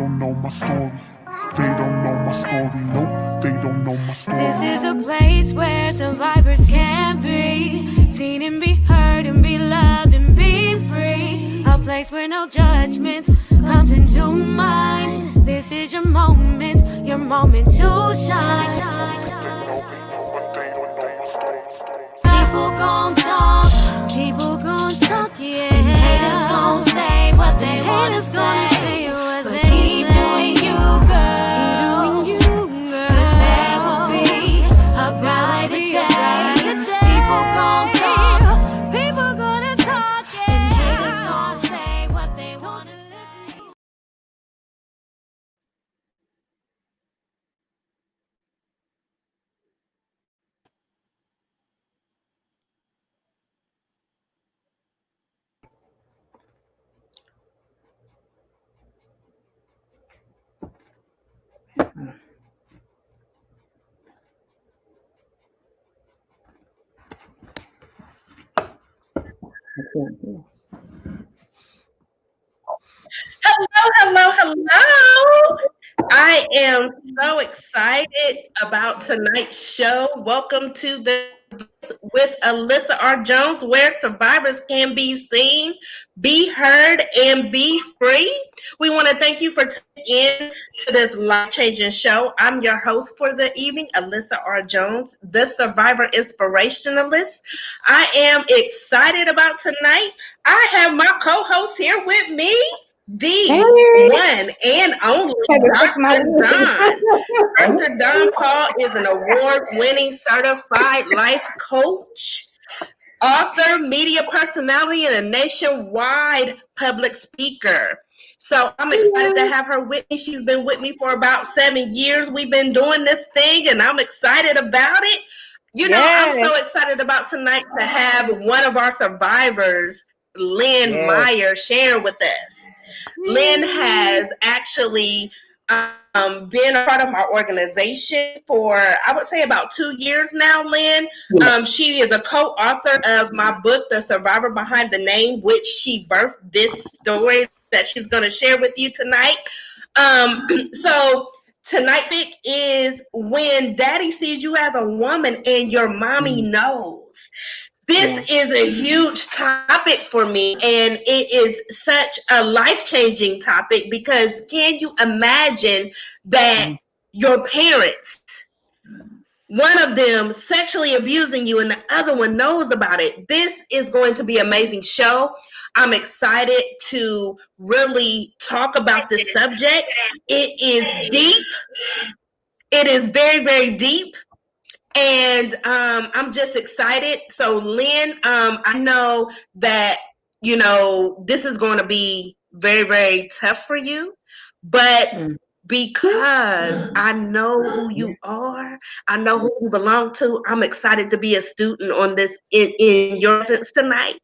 don't know my story. They don't know my story. Nope, they don't know my story. This is a place where survivors can be seen and be heard and be loved and be free. A place where no judgment comes into mind. This is your moment to shine. People gon' talk, yeah. Haters gon' say what they wanna say, but keep doing you, girl. Cause there will be a brighter day. People gonna talk, yeah. And haters gon' say what they wanna say. Hello. I am so excited about tonight's show. Welcome to the with Alissa R. Jones, where survivors can be seen, be heard, and be free. We want to thank you for tuning in to this life-changing show. I'm your host for the evening, Alissa R. Jones, the Survivor Inspirationalist. I am excited about tonight. I have my co-host here with me, the one and only Dr. Don. Dr. Don Paul is an award-winning certified life coach, author, media personality, and a nationwide public speaker. So I'm excited to have her with me. She's been with me for about 7 years. We've been doing this thing, and I'm excited about it. You know, I'm so excited about tonight to have one of our survivors, Lynn Meyer, share with us. Lynn has actually been a part of my organization for, I would say, about 2 years now, Lynn. She is a co-author of my book, The Survivor Behind the Name, which she birthed this story that she's going to share with you tonight. So tonight's topic is when daddy sees you as a woman and your mommy knows. This is a huge topic for me, and it is such a life-changing topic because can you imagine that your parents, one of them sexually abusing you and the other one knows about it? This is going to be an amazing show. I'm excited to really talk about this subject. It is deep. It is very, very deep. And I'm just excited. So, Lynn, I know that, you know, this is going to be very, very tough for you. But because I know who you are, I know who you belong to, I'm excited to be a student on this in your sense tonight.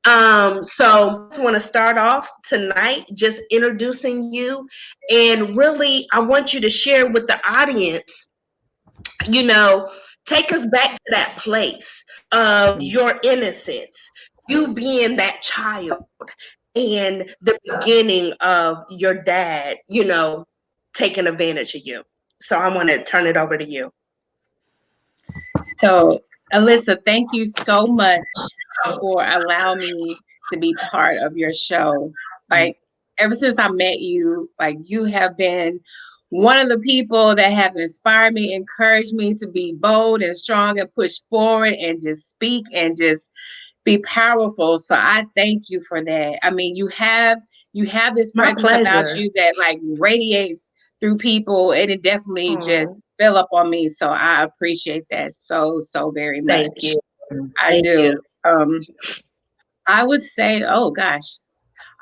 So I want to start off tonight just introducing you. And really, I want you to share with the audience, you know, take us back to that place of your innocence, you being that child, and the beginning of your dad, you know, taking advantage of you. So I want to turn it over to you. So, Alissa, thank you so much for allowing me to be part of your show. Like, ever since I met you, like, you have been one of the people that have inspired me, encouraged me to be bold and strong and push forward and just speak and just be powerful. So I thank you for that. I mean, you have this presence about you that like radiates through people, and it definitely just fell up on me. So I appreciate that so very much. Thank you. I do. I would say, oh gosh,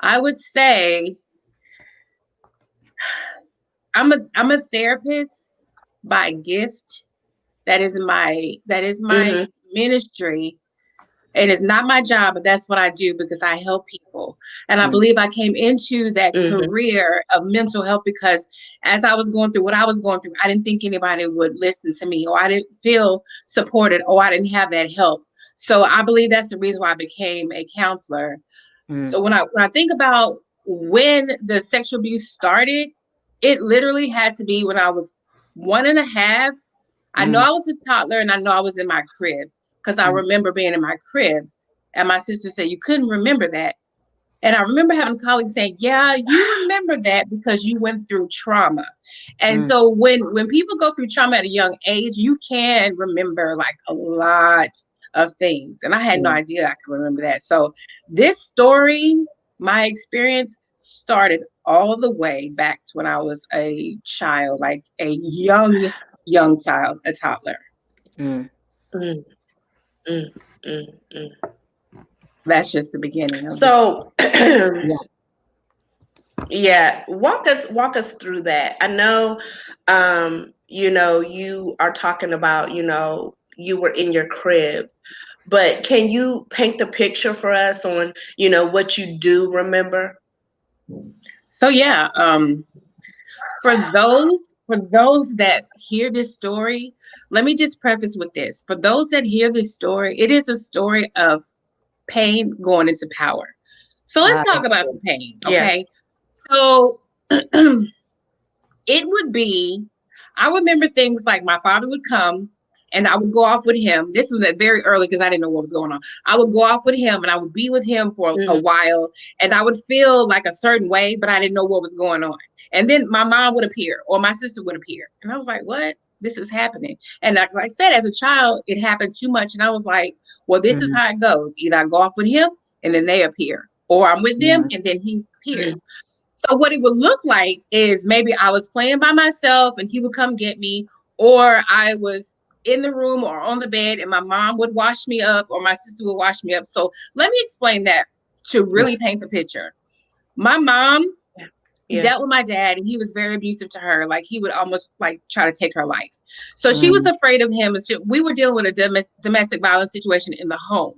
I would say I'm a therapist by gift. That is my ministry. And it's not my job, but that's what I do because I help people. And I believe I came into that career of mental health because as I was going through what I was going through, I didn't think anybody would listen to me, or I didn't feel supported, or I didn't have that help. So I believe that's the reason why I became a counselor. So when I think about when the sexual abuse started, It literally had to be when I was 1.5. I know I was a toddler and I know I was in my crib because I remember being in my crib. And my sister said, you couldn't remember that. And I remember having colleagues saying, yeah, you remember that because you went through trauma. And so when people go through trauma at a young age, you can remember like a lot of things. And I had no idea I could remember that. So this story, my experience started all the way back to when I was a child, like a young child, a toddler. Mm, mm, mm. That's just the beginning of So, yeah, walk us through that. I know, you are talking about, you were in your crib, but can you paint the picture for us on, what you do remember? So yeah, for those that hear this story, let me just preface with this. For those that hear this story, it is a story of pain going into power. So let's talk about the pain, okay? Yeah. So it would be, I remember things like my father would come and I would go off with him. This was at very early because I didn't know what was going on. I would go off with him and I would be with him for a while and I would feel like a certain way, but I didn't know what was going on. And then my mom would appear or my sister would appear. And I was like, what? This is happening. And like I said, as a child, it happened too much. And I was like, well, this is how it goes. Either I go off with him and then they appear, or I'm with them and then he appears. So what it would look like is maybe I was playing by myself and he would come get me, or I was in the room or on the bed and my mom would wash me up or my sister would wash me up. So let me explain that to really paint the picture. My mom dealt with my dad and he was very abusive to her. Like he would almost like try to take her life. So she was afraid of him. We were dealing with a domestic violence situation in the home.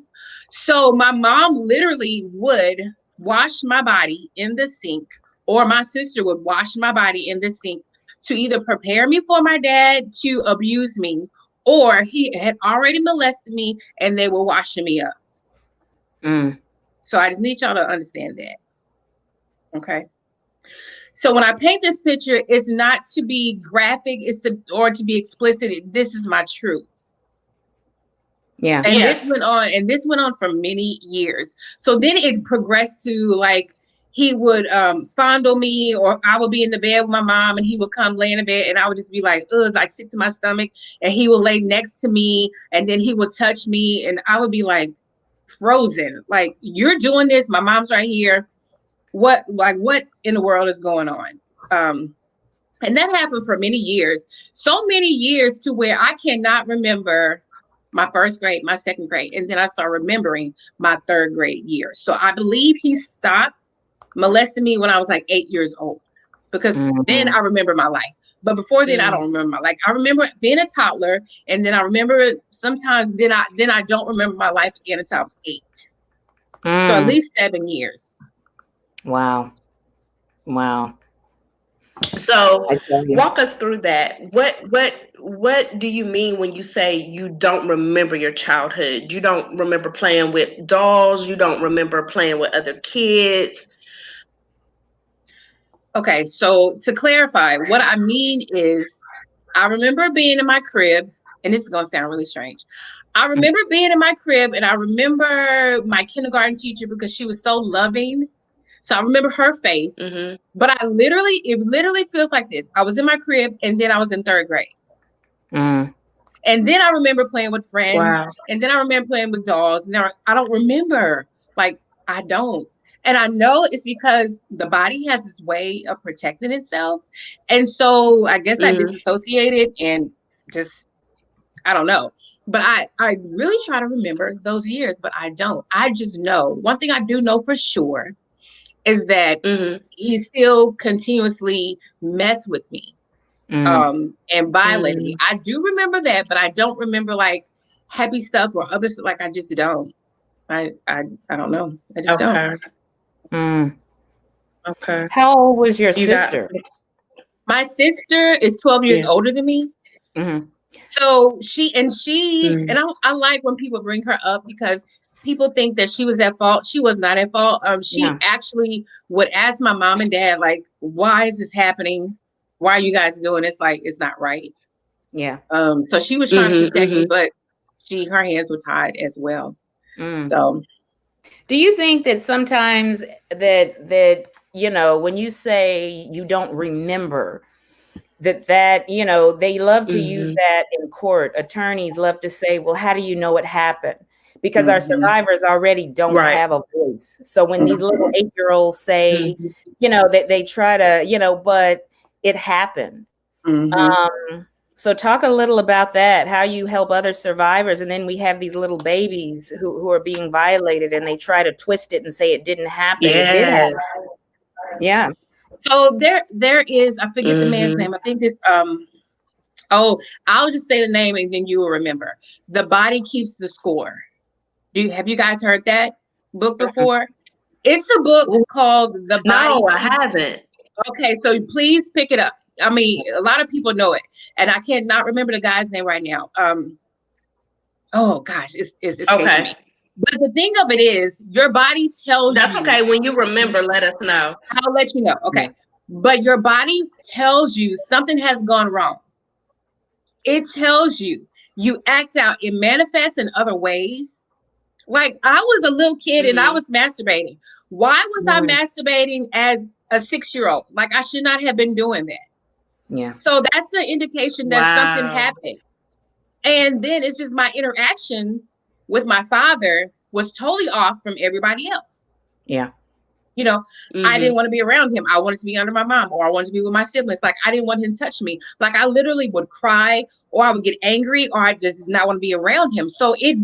So my mom literally would wash my body in the sink, or my sister would wash my body in the sink to either prepare me for my dad to abuse me, or he had already molested me and they were washing me up. So I just need y'all to understand that. Okay. So when I paint this picture, it's not to be graphic, or to be explicit. This is my truth. Yeah. And this went on for many years. So then it progressed to like he would fondle me, or I would be in the bed with my mom and he would come lay in the bed and I would just be like, ugh, like sick to my stomach. And he would lay next to me and then he would touch me and I would be like frozen. Like, you're doing this. My mom's right here. What in the world is going on? And that happened for many years, so many years to where I cannot remember my first grade, my second grade, and then I start remembering my third grade year. So I believe he stopped molesting me when I was like 8 years old, because then I remember my life. But before then, I don't remember my life. I remember being a toddler, and then I remember sometimes then I don't remember my life again until I was 8. So at least 7 years. Wow. So walk us through that. What do you mean when you say you don't remember your childhood? You don't remember playing with dolls? You don't remember playing with other kids? Okay, so to clarify, what I mean is I remember being in my crib, and this is going to sound really strange. I remember being in my crib, and I remember my kindergarten teacher because she was so loving. So I remember her face, but it literally feels like this. I was in my crib and then I was in third grade. And then I remember playing with friends, and then I remember playing with dolls. Now I don't remember, like I don't. And I know it's because the body has this way of protecting itself. And so I guess I disassociated and just, I don't know. But I really try to remember those years, but I don't. I just know. One thing I do know for sure is that he still continuously messed with me and violated me. I do remember that, but I don't remember like happy stuff or other stuff. Like I just don't. I don't know. I just don't. Okay. How old was your sister? My sister is 12 years older than me. So she and I like when people bring her up because people think that she was at fault. She was not at fault. She actually would ask my mom and dad, like, why is this happening? why are you guys doing this? Like, it's not right. Yeah. So she was trying to protect me, but her hands were tied as well. So do you think that sometimes that you know, when you say you don't remember, that you know, they love to use that in court, attorneys love to say, well, how do you know it happened? Because our survivors already don't have a voice. So when these little 8-year-olds say, you know, that they try to, you know, but it happened. So talk a little about that, how you help other survivors. And then we have these little babies who are being violated and they try to twist it and say it didn't happen. It did happen. Yeah. So there is, I forget the man's name. I think it's I'll just say the name and then you will remember. The Body Keeps the Score. Have you guys heard that book before? It's a book called The Body. No, I haven't. Okay, so please pick it up. I mean, a lot of people know it, and I cannot remember the guy's name right now. Oh gosh, it's escaping me. But the thing of it is, your body tells you. That's okay. When you remember, let us know. I'll let you know. Okay. But your body tells you something has gone wrong. It tells you, you act out, it manifests in other ways. Like I was a little kid and I was masturbating. Why was I masturbating as a 6-year-old? Like I should not have been doing that. Yeah. So that's the indication that something happened. And then it's just my interaction with my father was totally off from everybody else. Yeah. You know, I didn't want to be around him. I wanted to be under my mom, or I wanted to be with my siblings. Like I didn't want him to touch me. Like I literally would cry, or I would get angry, or I just did not want to be around him. So it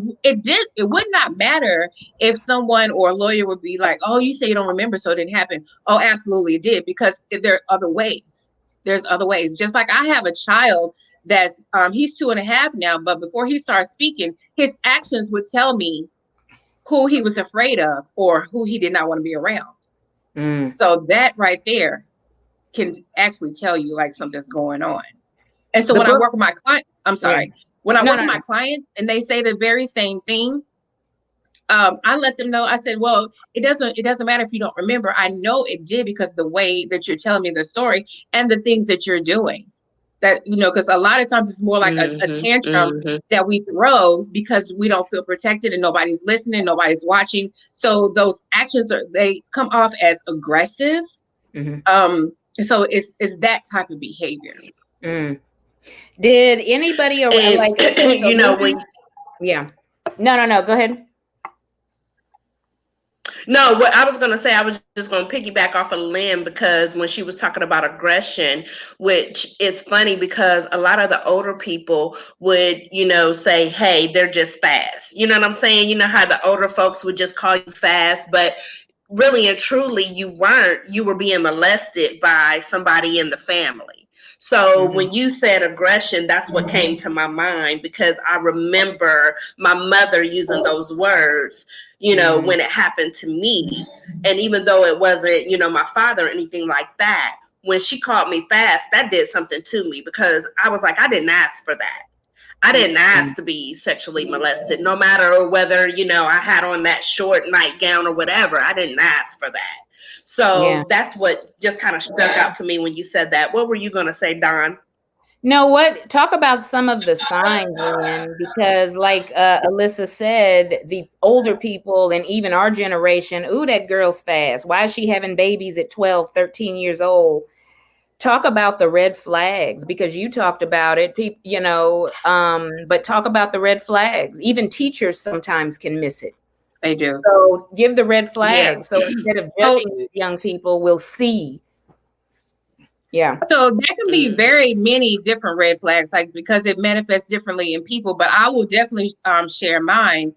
would not matter if someone or a lawyer would be like, oh, you say you don't remember, so it didn't happen. Oh, absolutely it did, because there are other ways. There's other ways. Just like I have a child that's he's 2.5 now, but before he starts speaking, his actions would tell me who he was afraid of or who he did not want to be around. So that right there can actually tell you like something's going on. And so when I work with my client, I'm sorry, when I work with my clients and they say the very same thing, I let them know. I said, well, it doesn't matter if you don't remember. I know it did because the way that you're telling me the story and the things that you're doing. That, you know, because a lot of times it's more like a tantrum that we throw because we don't feel protected and nobody's listening, nobody's watching. So those actions they come off as aggressive. So it's that type of behavior. Did anybody around, like, you know, when no, go ahead. No, what I was going to say, I was just going to piggyback off of Lynn, because when she was talking about aggression, which is funny because a lot of the older people would, you know, say, hey, they're just fast. You know what I'm saying? You know how the older folks would just call you fast, but really and truly you weren't. You were being molested by somebody in the family. So when you said aggression, that's what came to my mind, because I remember my mother using those words, you know, when it happened to me. And even though it wasn't, you know, my father or anything like that, when she called me fast, that did something to me, because I was like, I didn't ask for that. I didn't ask to be sexually molested, no matter whether, you know, I had on that short nightgown or whatever. I didn't ask for that. So that's what just kind of stuck out to me when you said that. What were you going to say, Don? No, what? Talk about some of the signs, Lynn, because like Alissa said, the older people and even our generation, ooh, that girl's fast. Why is she having babies at 12, 13 years old? Talk about the red flags, because you talked about it, you know, but talk about the red flags. Even teachers sometimes can miss it. They do. So give the red flags. So instead of judging these young people, we'll see. Yeah. So there can be very many different red flags, like, because it manifests differently in people, but I will definitely share mine.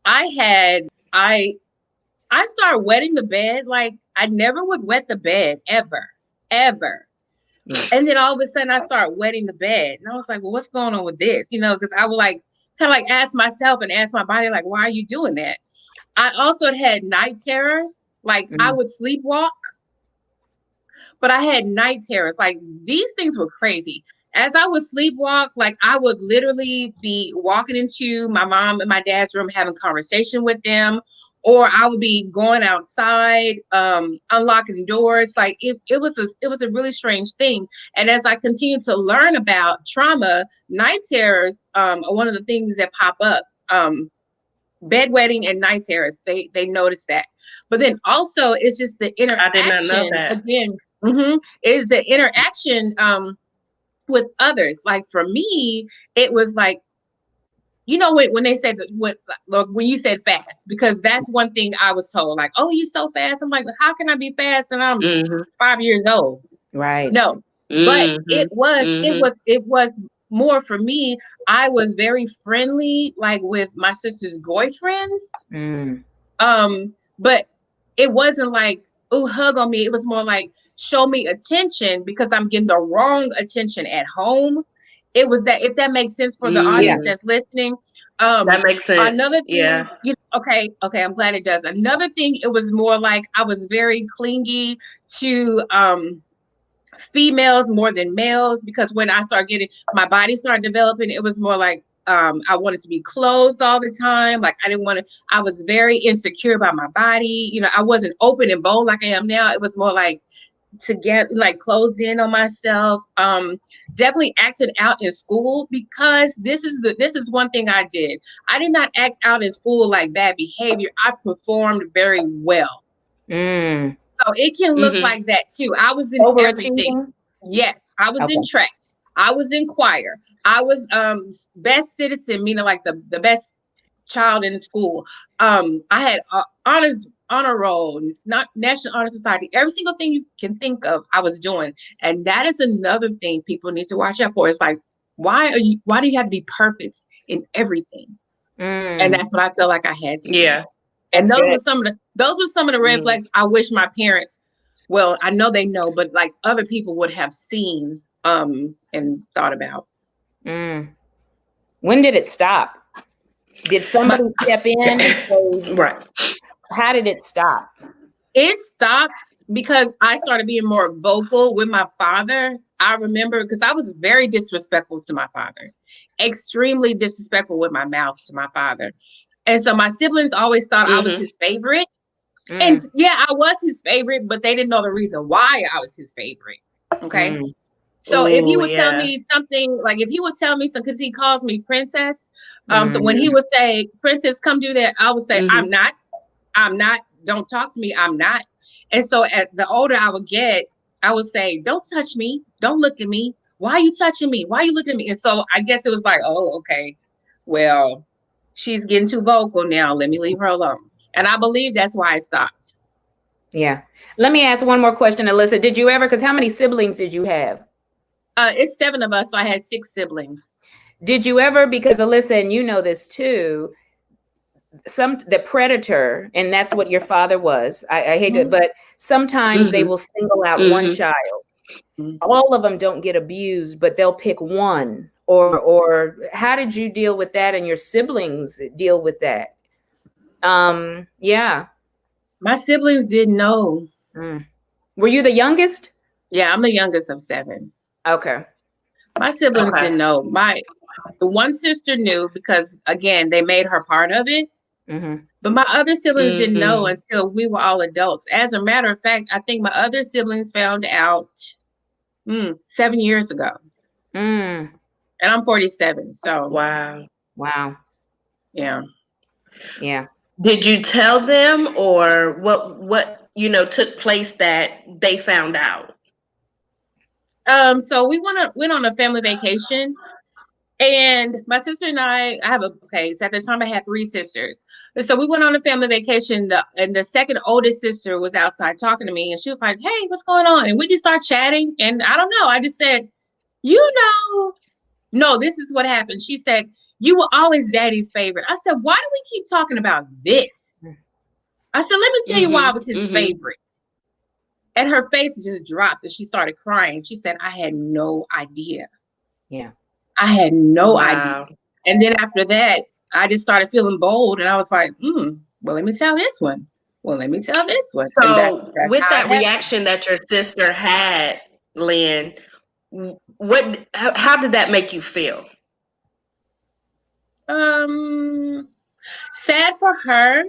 I started wetting the bed. Like I never would wet the bed ever. And then all of a sudden I start wetting the bed. And I was like, well, what's going on with this? You know, because I would like kind of like ask myself and ask my body, like, why are you doing that? I also had night terrors. Like I would sleepwalk, but I had night terrors. Like these things were crazy. As I would sleepwalk, like I would literally be walking into my mom and my dad's room, having conversation with them, or I would be going outside, unlocking doors. Like it was a really strange thing. And as I continue to learn about trauma, night terrors are one of the things that pop up. Bedwetting and night terrors, they notice that. But then also it's just the I did not know interaction that. again. Is the interaction with others. Like for me, it was like, you know, when they said when you said fast, because that's one thing I was told, like, oh, you so fast. I'm like, how can I be fast and I'm 5 years old? Right. No, but it was more for me. I was very friendly, like with my sister's boyfriends. But it wasn't like, oh, hug on me. It was more like, show me attention because I'm getting the wrong attention at home. It was that, if that makes sense for the audience that's listening. That makes sense. Another thing, okay, I'm glad it does. Another thing, it was more like I was very clingy to females more than males, because when I started getting, my body started developing, it was more like I wanted to be closed all the time. Like I was very insecure about my body. You know, I wasn't open and bold like I am now. It was more like to get like closed in on myself. Definitely acted out in school, because this is one thing I did. I did not act out in school like bad behavior. I performed very well. So it can look like that too. I was in everything. Yes, I was in track. I was in choir. I was best citizen, meaning like the best child in school. I had honor roll, not National Honor Society. Every single thing you can think of, I was doing. And that is another thing people need to watch out for. It's like, why do you have to be perfect in everything? And that's what I feel like I had to do. And those were some of the red flags I wish my parents, well, I know they know, but like other people would have seen and thought about. When did it stop? Did somebody step in and say, right? How did it stop? It stopped because I started being more vocal with my father. I remember, because I was very disrespectful to my father, extremely disrespectful with my mouth to my father. And so my siblings always thought I was his favorite. And yeah, I was his favorite, but they didn't know the reason why I was his favorite. Okay. So if he would tell me something, like if he would tell me something, because he calls me princess. So when he would say, princess, come do that, I would say, I'm not, don't talk to me. I'm not. And so at the older I would get, I would say, don't touch me. Don't look at me. Why are you touching me? Why are you looking at me? And so I guess it was like, oh, okay, well, she's getting too vocal now. Let me leave her alone. And I believe that's why I stopped. Yeah. Let me ask one more question, Alissa. Did you ever, because how many siblings did you have? It's 7 of us, so I had 6 siblings. Did you ever, because Alissa, and you know this too, the predator, and that's what your father was. I hate to, but sometimes they will single out one child. All of them don't get abused, but they'll pick one. Or how did you deal with that, and your siblings deal with that? Yeah. My siblings didn't know. Were you the youngest? Yeah, I'm the youngest of 7. Okay. My siblings didn't know. The one sister knew, because again, they made her part of it. But my other siblings didn't know until we were all adults. As a matter of fact, I think my other siblings found out 7 years ago. And I'm 47. So wow. Yeah. Did you tell them, or what took place that they found out? So we went on a family vacation, and my sister and I so at the time I had 3 sisters. So we went on a family vacation, and the second oldest sister was outside talking to me, and she was like, hey, what's going on? And we just started chatting, and I don't know, I just said, no, this is what happened. She said, you were always daddy's favorite. I said, why do we keep talking about this? I said, let me tell you why I was his favorite. And her face just dropped, and she started crying. She said, I had no idea. Yeah. I had no idea. And then after that, I just started feeling bold, and I was like, well, let me tell this one. Well, let me tell this one. So that's with that reaction that your sister had, Lynn, how did that make you feel? Sad for her,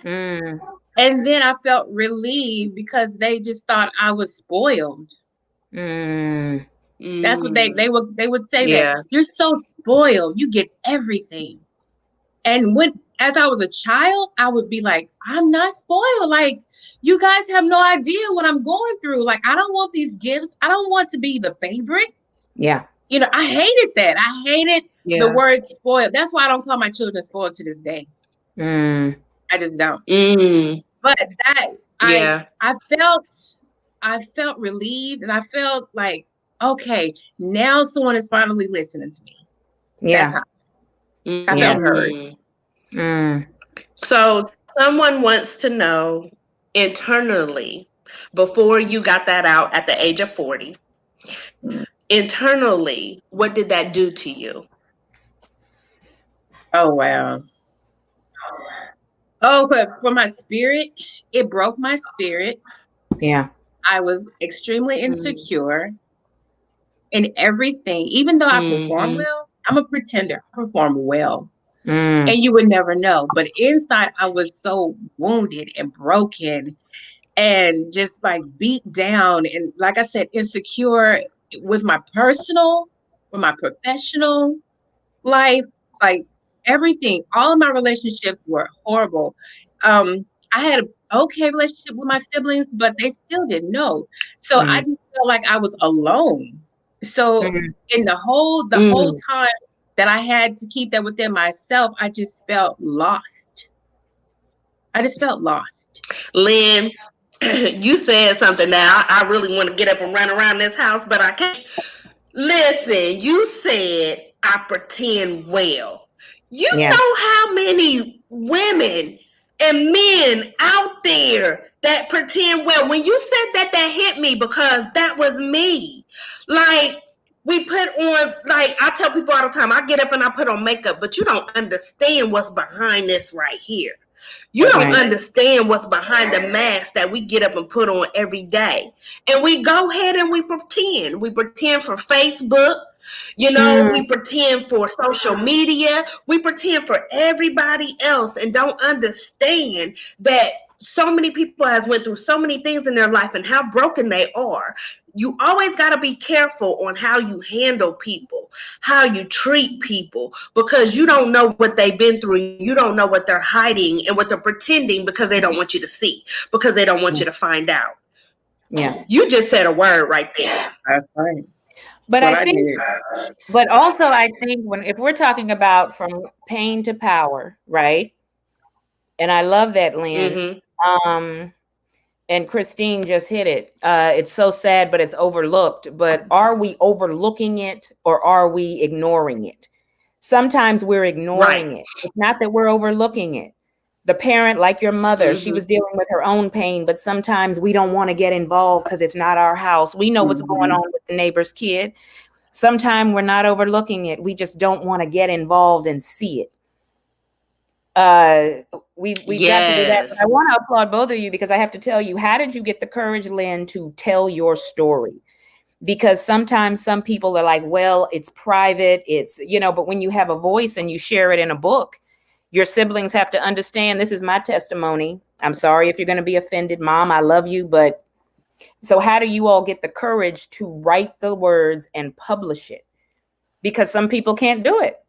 Mm. And then I felt relieved because they just thought I was spoiled. Mm. That's what they would say, that Yeah. you're so spoiled, you get everything. And when, as I was a child, I would be like, I'm not spoiled. Like, you guys have no idea what I'm going through. Like, I don't want these gifts. I don't want to be the favorite. Yeah. You know, I hated that. I hated the Yeah. word spoiled. That's why I don't call my children spoiled to this day. Mm. I just don't. Mm. But that Yeah. I felt relieved, and I felt like, okay, now someone is finally listening to me. That's Yeah. how I Yeah. felt heard. Mm. Mm. So someone wants to know internally, before you got that out at the age of 40, internally, what did that do to you? Oh wow. Oh, but for my spirit, it broke my spirit. Yeah. I was extremely Mm. insecure in everything. Even though I perform Mm-hmm. well, I'm a pretender. I perform well. Mm. And you would never know. But inside, I was so wounded and broken and just like beat down. And like I said, insecure with my personal, with my professional life, like everything. All of my relationships were horrible. I had an okay relationship with my siblings, but they still didn't know. So I Mm. just felt like I was alone. So Mm. in the whole Mm. time that I had to keep that within myself, I just felt lost. I just felt lost. Lynn, you said something now. I really want to get up and run around this house, but I can't. Listen, you said I pretend well. You Yeah. know how many women and men out there that pretend well? When you said that, that hit me because that was me. Like, we put on, like, I tell people all the time, I get up and I put on makeup, but you don't understand what's behind this right here. You That's don't Right. right. understand what's behind the mask that we get up and put on every day. And we go ahead and we pretend. We pretend for Facebook. You know, Mm. we pretend for social media. We pretend for everybody else and don't understand that so many people has went through so many things in their life and how broken they are. You always got to be careful on how you handle people, how you treat people, because you don't know what they've been through. You don't know what they're hiding and what they're pretending because they don't want you to see, because they don't want you to find out. Yeah. You just said a word right there. That's right. But What I I think, did. but also I think if we're talking about from pain to power, right? And I love that, Lynn. Mm-hmm. Um, and Christine just hit it. It's so sad, but it's overlooked. But are we overlooking it or are we ignoring it? Sometimes we're Right. ignoring it. It's not that we're overlooking it. The parent, like your mother, she Mm-hmm. was dealing with her own pain, but sometimes we don't want to get involved because it's not our house. We know what's going Mhm. on with the neighbor's kid. Sometimes we're not overlooking it. We just don't want to get involved and see it. We've got to do that. But I Yes. want to applaud both of you because I have to tell you, how did you get the courage, Lynn, to tell your story? Because sometimes some people are like, well, it's private, it's, but when you have a voice and you share it in a book, your siblings have to understand this is my testimony. I'm sorry if you're going to be offended, Mom, I love you. But so how do you all get the courage to write the words and publish it? Because some people can't do it.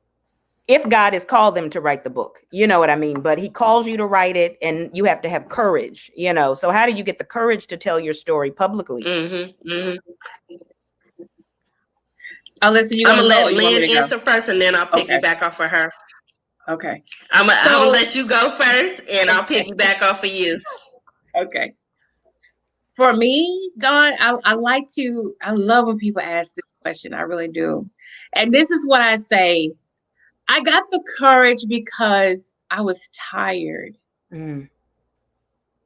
If God has called them to write the book, you know what I mean? But he calls you to write it and you have to have courage, So how do you get the courage to tell your story publicly? Mm-hmm. Mm-hmm. Alyssa, you I'm want gonna to go let or you want Lynn me to go? answer first, and then I'll Okay. piggyback off of her. Okay. I'm gonna So, let you go first, and I'll piggyback off of you. okay. For me, Dawn, I love when people ask this question. I really do. And this is what I say. I got the courage because I was tired. Mm.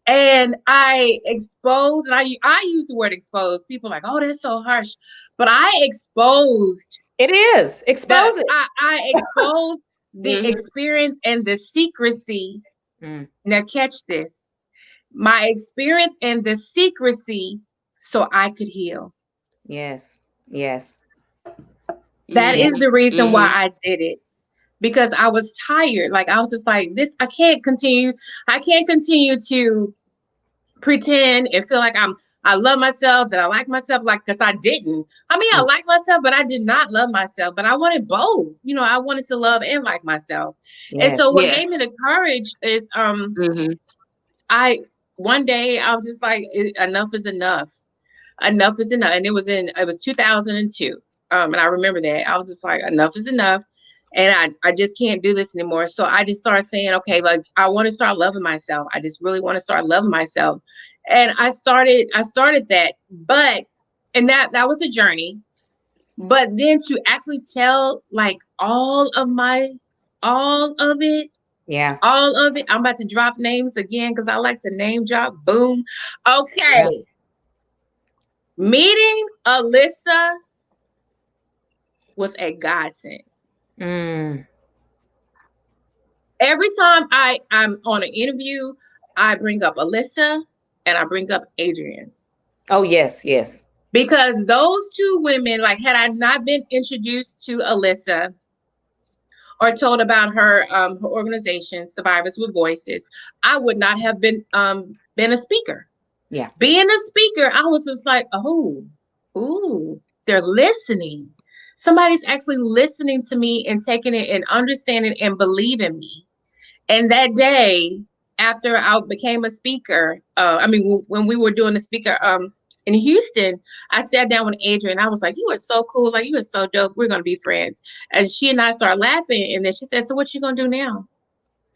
And I exposed, and I use the word exposed. People are like, oh, that's so harsh. But I exposed It is. Expose it. I exposed the Mm-hmm. experience and the secrecy. Mm. Now catch this. My experience and the secrecy so I could heal. Yes. Yes. That is Mm-hmm. the reason why Mm-hmm. I did it. because I was tired. Like, I was just like, this, I can't continue to pretend and feel like I love myself, that I like myself, like, because I didn't. I mean, I like myself, but I did not love myself. But I wanted both. You know, I wanted to love and like myself. And Yes. so what Yeah. gave me the courage is Mhm. one day I was just like, enough is enough. Enough is enough. And it was 2002. And I remember that. I was just like, enough is enough. And I just can't do this anymore. So I just started saying, okay, like, I want to start loving myself. I just really want to start loving myself. And I started that, and that was a journey. But then to actually tell, like, all of it, Yeah. I'm about to drop names again because I like to name drop. Boom. Okay. Yeah. Meeting Alissa was a godsend. Mm. Every time I'm on an interview, I bring up Alissa and I bring up Adrian. Oh, yes, yes. Because those two women, like, had I not been introduced to Alissa or told about her organization, Survivors with Voices, I would not have been a speaker. Yeah. Being a speaker, I was just like, oh, ooh, they're listening. Somebody's actually listening to me and taking it and understanding and believing me. And that day, after I became a speaker, when we were doing the speaker in Houston, I sat down with Adrian. I was like, you are so cool. Like, you are so dope. We're going to be friends. And she and I started laughing. And then she said, so what you going to do now?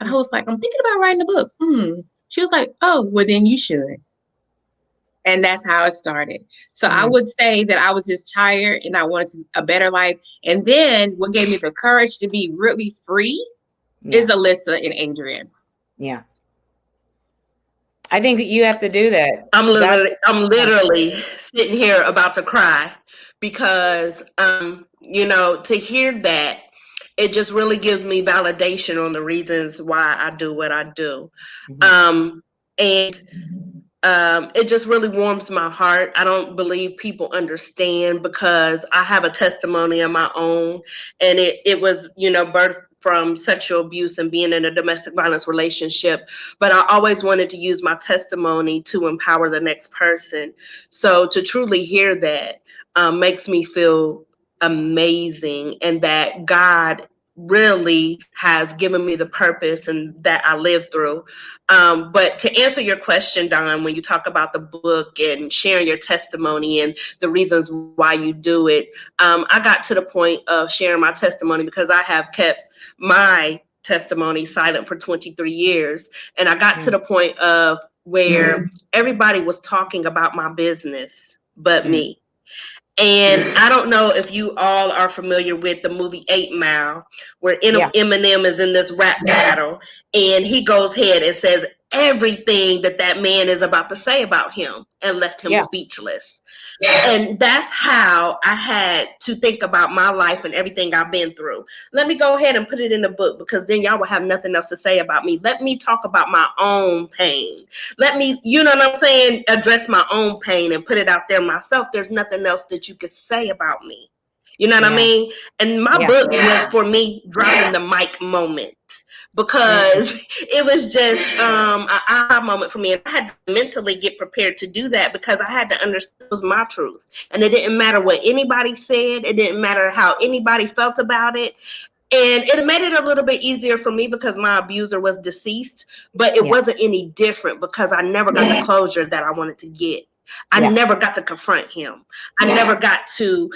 And I was like, I'm thinking about writing a book. She was like, oh, well, then you should. And that's how it started. So I would say that I was just tired and I wanted a better life. And then what gave me the courage to be really free is Alissa and Adrian. Yeah. I think you have to do that. I'm literally sitting here about to cry because, to hear that, it just really gives me validation on the reasons why I do what I do. And it just really warms my heart. I don't believe people understand because I have a testimony of my own, and it was, birthed from sexual abuse and being in a domestic violence relationship. But I always wanted to use my testimony to empower the next person. So to truly hear that makes me feel amazing, and that God really has given me the purpose and that I lived through. But to answer your question, Don, when you talk about the book and sharing your testimony and the reasons why you do it, I got to the point of sharing my testimony because I have kept my testimony silent for 23 years. And I got to the point of where everybody was talking about my business but me. And I don't know if you all are familiar with the movie 8 Mile, where Eminem is in this rap battle, and he goes ahead and says everything that man is about to say about him and left him speechless. And that's how I had to think about my life and everything I've been through. Let me go ahead and put it in the book, because then y'all will have nothing else to say about me. Let me talk about my own pain. Let me, you know what I'm saying, address my own pain and put it out there myself. There's nothing else that you could say about me. You know what I mean? And my book was for me dropping the mic moment, because it was just an aha moment for me. And I had to mentally get prepared to do that, because I had to understand it was my truth. And it didn't matter what anybody said. It didn't matter how anybody felt about it. And it made it a little bit easier for me because my abuser was deceased, but it wasn't any different because I never got the closure that I wanted to get. I never got to confront him. I never got to,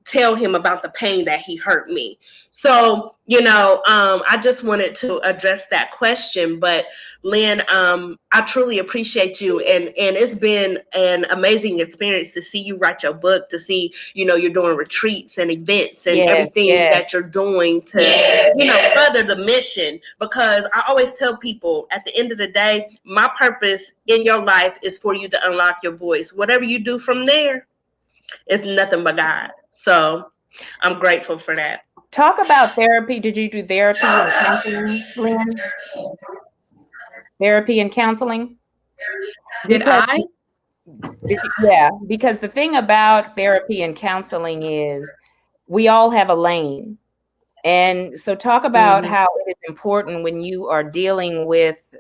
tell him about the pain that he hurt me. So, I just wanted to address that question. But Lynn, I truly appreciate you. And it's been an amazing experience to see you write your book, to see, you're doing retreats and events and everything that you're doing to, further the mission. Because I always tell people at the end of the day, my purpose in your life is for you to unlock your voice. Whatever you do from there, it's nothing but God. So I'm grateful for that. Talk about therapy. Did you do therapy and counseling, Lynn? Therapy and counseling? I? Yeah, because the thing about therapy and counseling is we all have a lane. And so talk about how it is important when you are dealing with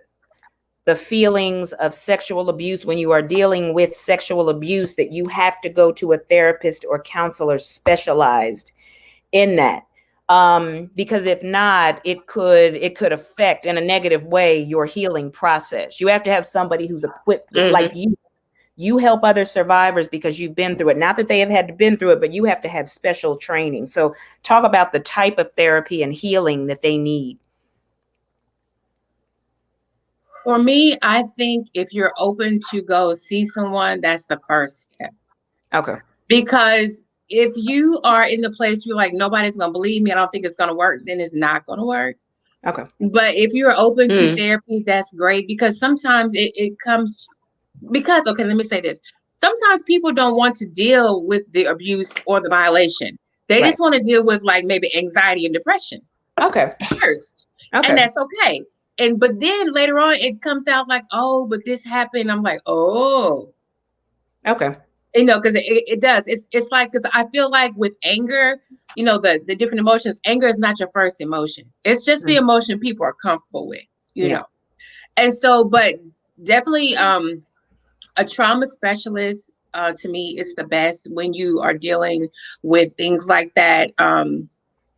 the feelings of sexual abuse, when you are dealing with sexual abuse, that you have to go to a therapist or counselor specialized in that. Because if not, it could affect in a negative way your healing process. You have to have somebody who's equipped like you. You help other survivors because you've been through it. Not that they have had to been through it, but you have to have special training. So talk about the type of therapy and healing that they need. For me, I think if you're open to go see someone, that's the first step. Okay. Because if you are in the place where you're like, nobody's going to believe me, I don't think it's going to work, then it's not going to work. Okay. But if you're open to therapy, that's great, because sometimes it comes because, okay, let me say this. Sometimes people don't want to deal with the abuse or the violation. They just want to deal with like maybe anxiety and depression. Okay. First. Okay. And that's okay. But then later on it comes out like, oh, but this happened. I'm like, oh. Okay. You know, because it does. It's like, because I feel like with anger, you know, the different emotions, anger is not your first emotion. It's just the emotion people are comfortable with, you know. And so, but definitely a trauma specialist to me is the best when you are dealing with things like that.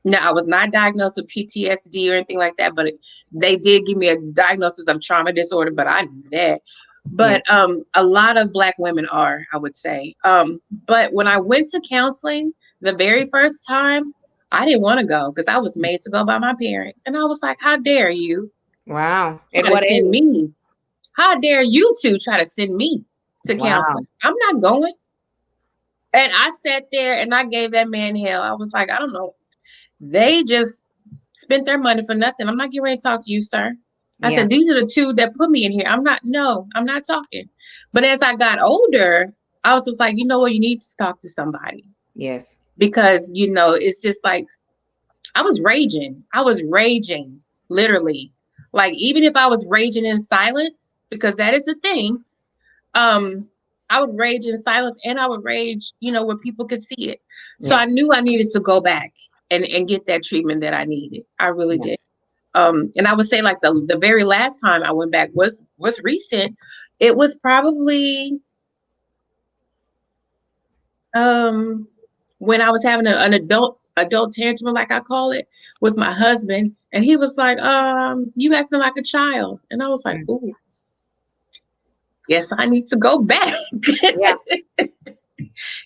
Now, I was not diagnosed with PTSD or anything like that, but they did give me a diagnosis of trauma disorder, but I knew that. But a lot of Black women are, I would say. But when I went to counseling the very first time, I didn't want to go because I was made to go by my parents. And I was like, how dare you? Wow. And what send me? How dare you two try to send me to counseling? I'm not going. And I sat there and I gave that man hell. I was like, I don't know. They just spent their money for nothing. I'm not getting ready to talk to you, sir. I said, these are the two that put me in here. I'm not talking. But as I got older, I was just like, you know what? You need to talk to somebody. Yes. Because, you know, it's just like, I was raging, literally. Like, even if I was raging in silence, because that is a thing, I would rage in silence, and I would rage, you know, where people could see it. So I knew I needed to go back and get that treatment that I needed. I really did. And I would say like the very last time I went back was recent. It was probably when I was having an adult tantrum, like I call it, with my husband, and he was like, you acting like a child. And I was like, ooh, yes, I need to go back.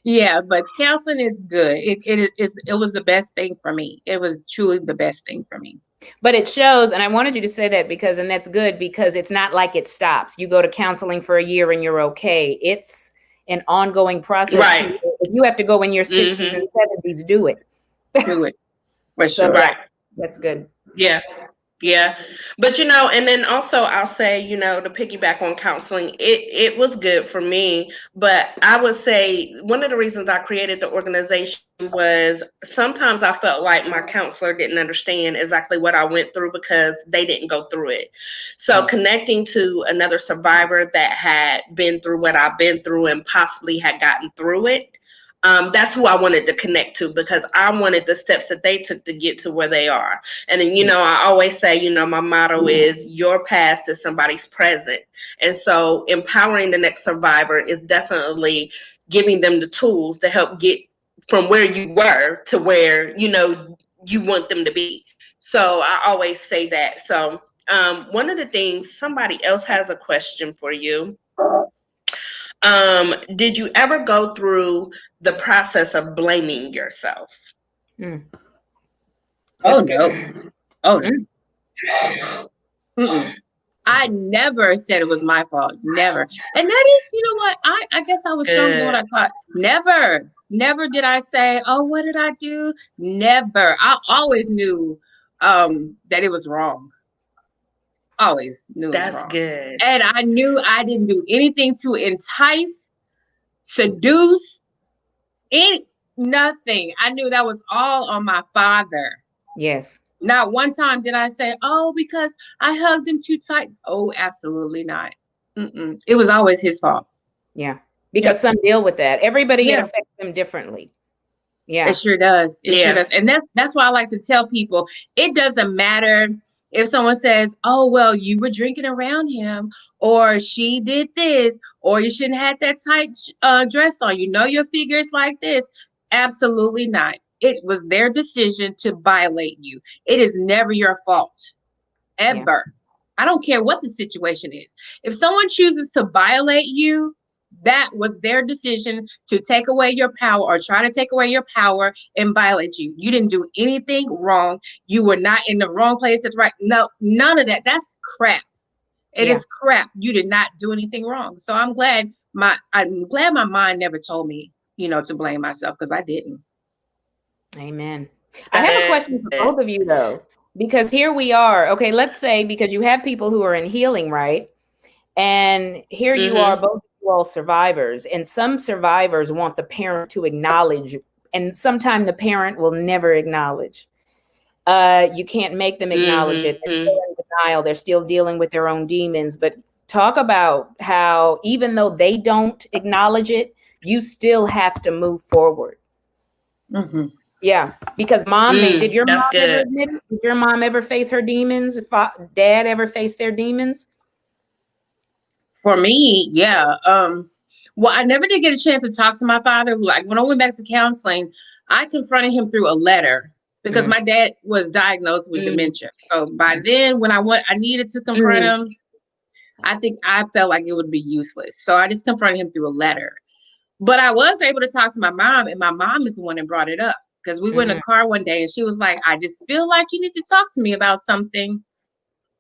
Yeah, but counseling is good. It was the best thing for me. It was truly the best thing for me. But it shows, and I wanted you to say that and that's good, because it's not like it stops. You go to counseling for a year and you're okay. It's an ongoing process. Right. If you have to go in your 60s and 70s, do it. Do it. For sure. Right. That's good. Yeah. Yeah. But, you know, and then also I'll say, you know, to piggyback on counseling, it was good for me. But I would say one of the reasons I created the organization was sometimes I felt like my counselor didn't understand exactly what I went through because they didn't go through it. So connecting to another survivor that had been through what I've been through and possibly had gotten through it, that's who I wanted to connect to, because I wanted the steps that they took to get to where they are. And then, you know, I always say, you know, my motto is your past is somebody's present. And so empowering the next survivor is definitely giving them the tools to help get from where you were to where, you know, you want them to be. So I always say that. So one of the things, somebody else has a question for you. Did you ever go through the process of blaming yourself? Oh, no. Oh, no. Mm-mm. I never said it was my fault. Never. And that is, you know what? I guess I was stronger than what I thought. Never did I say, oh, what did I do? Never. I always knew that it was wrong. Always knew it was wrong. That's good. And I knew I didn't do anything to entice, seduce, nothing. I knew that was all on my father. Yes. Not one time did I say, oh, because I hugged him too tight. Oh, absolutely not. It was always his fault. Yeah. Because some deal with that. Everybody, it affects them differently. Yeah. It sure does. It sure Yeah. does. And that's why I like to tell people, it doesn't matter if someone says, oh, well, you were drinking around him, or she did this, or you shouldn't have that tight dress on. You know your figure is like this. Absolutely not. It was their decision to violate you. It is never your fault, ever. I don't care what the situation is. If someone chooses to violate you, that was their decision to take away your power or try to take away your power and violate you. You didn't do anything wrong. You were not in the wrong place. That's right. No, none of that. That's crap. It is crap. You did not do anything wrong. So I'm glad my mind never told me, to blame myself, because I didn't. Amen. I have a question for both of you though, because here we are. Okay, let's say because you have people who are in healing, right? And here you are, both of you all survivors, and some survivors want the parent to acknowledge, and sometimes the parent will never acknowledge. You can't make them acknowledge it. They're still in denial. They're still dealing with their own demons. But talk about how even though they don't acknowledge it, you still have to move forward. Mm-hmm. Yeah, because mom, did your mom ever good. admit it? Did your mom ever face her demons? Dad ever face their demons? For me, yeah. Well, I never did get a chance to talk to my father. Like when I went back to counseling, I confronted him through a letter because my dad was diagnosed with dementia. So by then, when I needed to confront him, I think I felt like it would be useless. So I just confronted him through a letter. But I was able to talk to my mom, and my mom is the one that brought it up, because we were in a car one day and she was like, I just feel like you need to talk to me about something.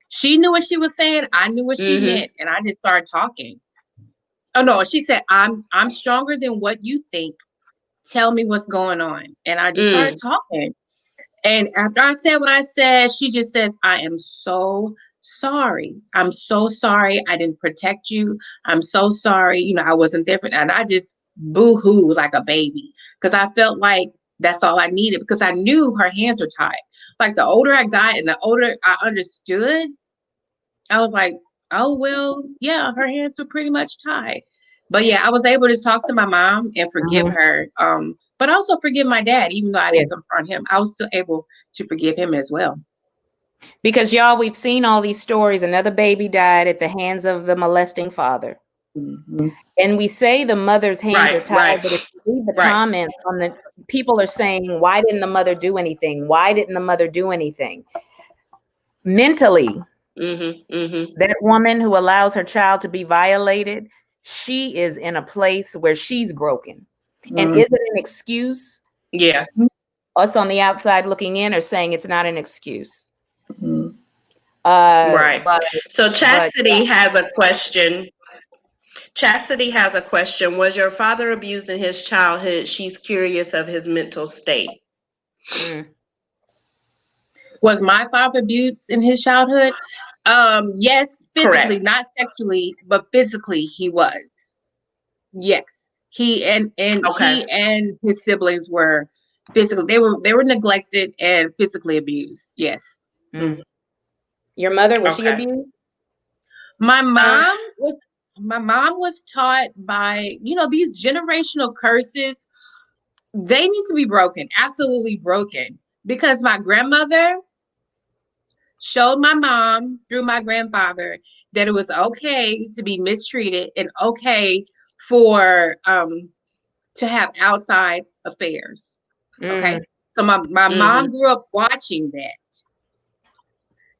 She knew what she was saying. I knew what she meant. And I just started talking. Oh no, she said, I'm stronger than what you think. Tell me what's going on. And I just started talking. And after I said what I said, she just says, I am so sorry. I'm so sorry. I didn't protect you. I'm so sorry. I wasn't there for, and I just boo-hoo like a baby, because I felt like that's all I needed, because I knew her hands were tied. Like the older I got and the older I understood, I was like, oh, well, yeah, her hands were pretty much tied. But yeah, I was able to talk to my mom and forgive her, but also forgive my dad. Even though I didn't confront him, I was still able to forgive him as well. Because y'all, we've seen all these stories. Another baby died at the hands of the molesting father. And we say the mother's hands are tied, but if you read the comments on the people are saying, why didn't the mother do anything? Why didn't the mother do anything? Mentally, that woman who allows her child to be violated, she is in a place where she's broken. And is it an excuse? Yeah. Us on the outside looking in are saying it's not an excuse. Right. So Chastity has a question. Chastity has a question. Was your father abused in his childhood? She's curious of his mental state. Was my father abused in his childhood? Yes, physically, not sexually, but physically he was. Yes. He and he and his siblings were physically, they were neglected and physically abused. Yes. Your mother, was she abused? My mom was taught by, these generational curses. They need to be broken, absolutely broken, because my grandmother showed my mom through my grandfather that it was okay to be mistreated and okay for to have outside affairs. Okay. So my mom grew up watching that.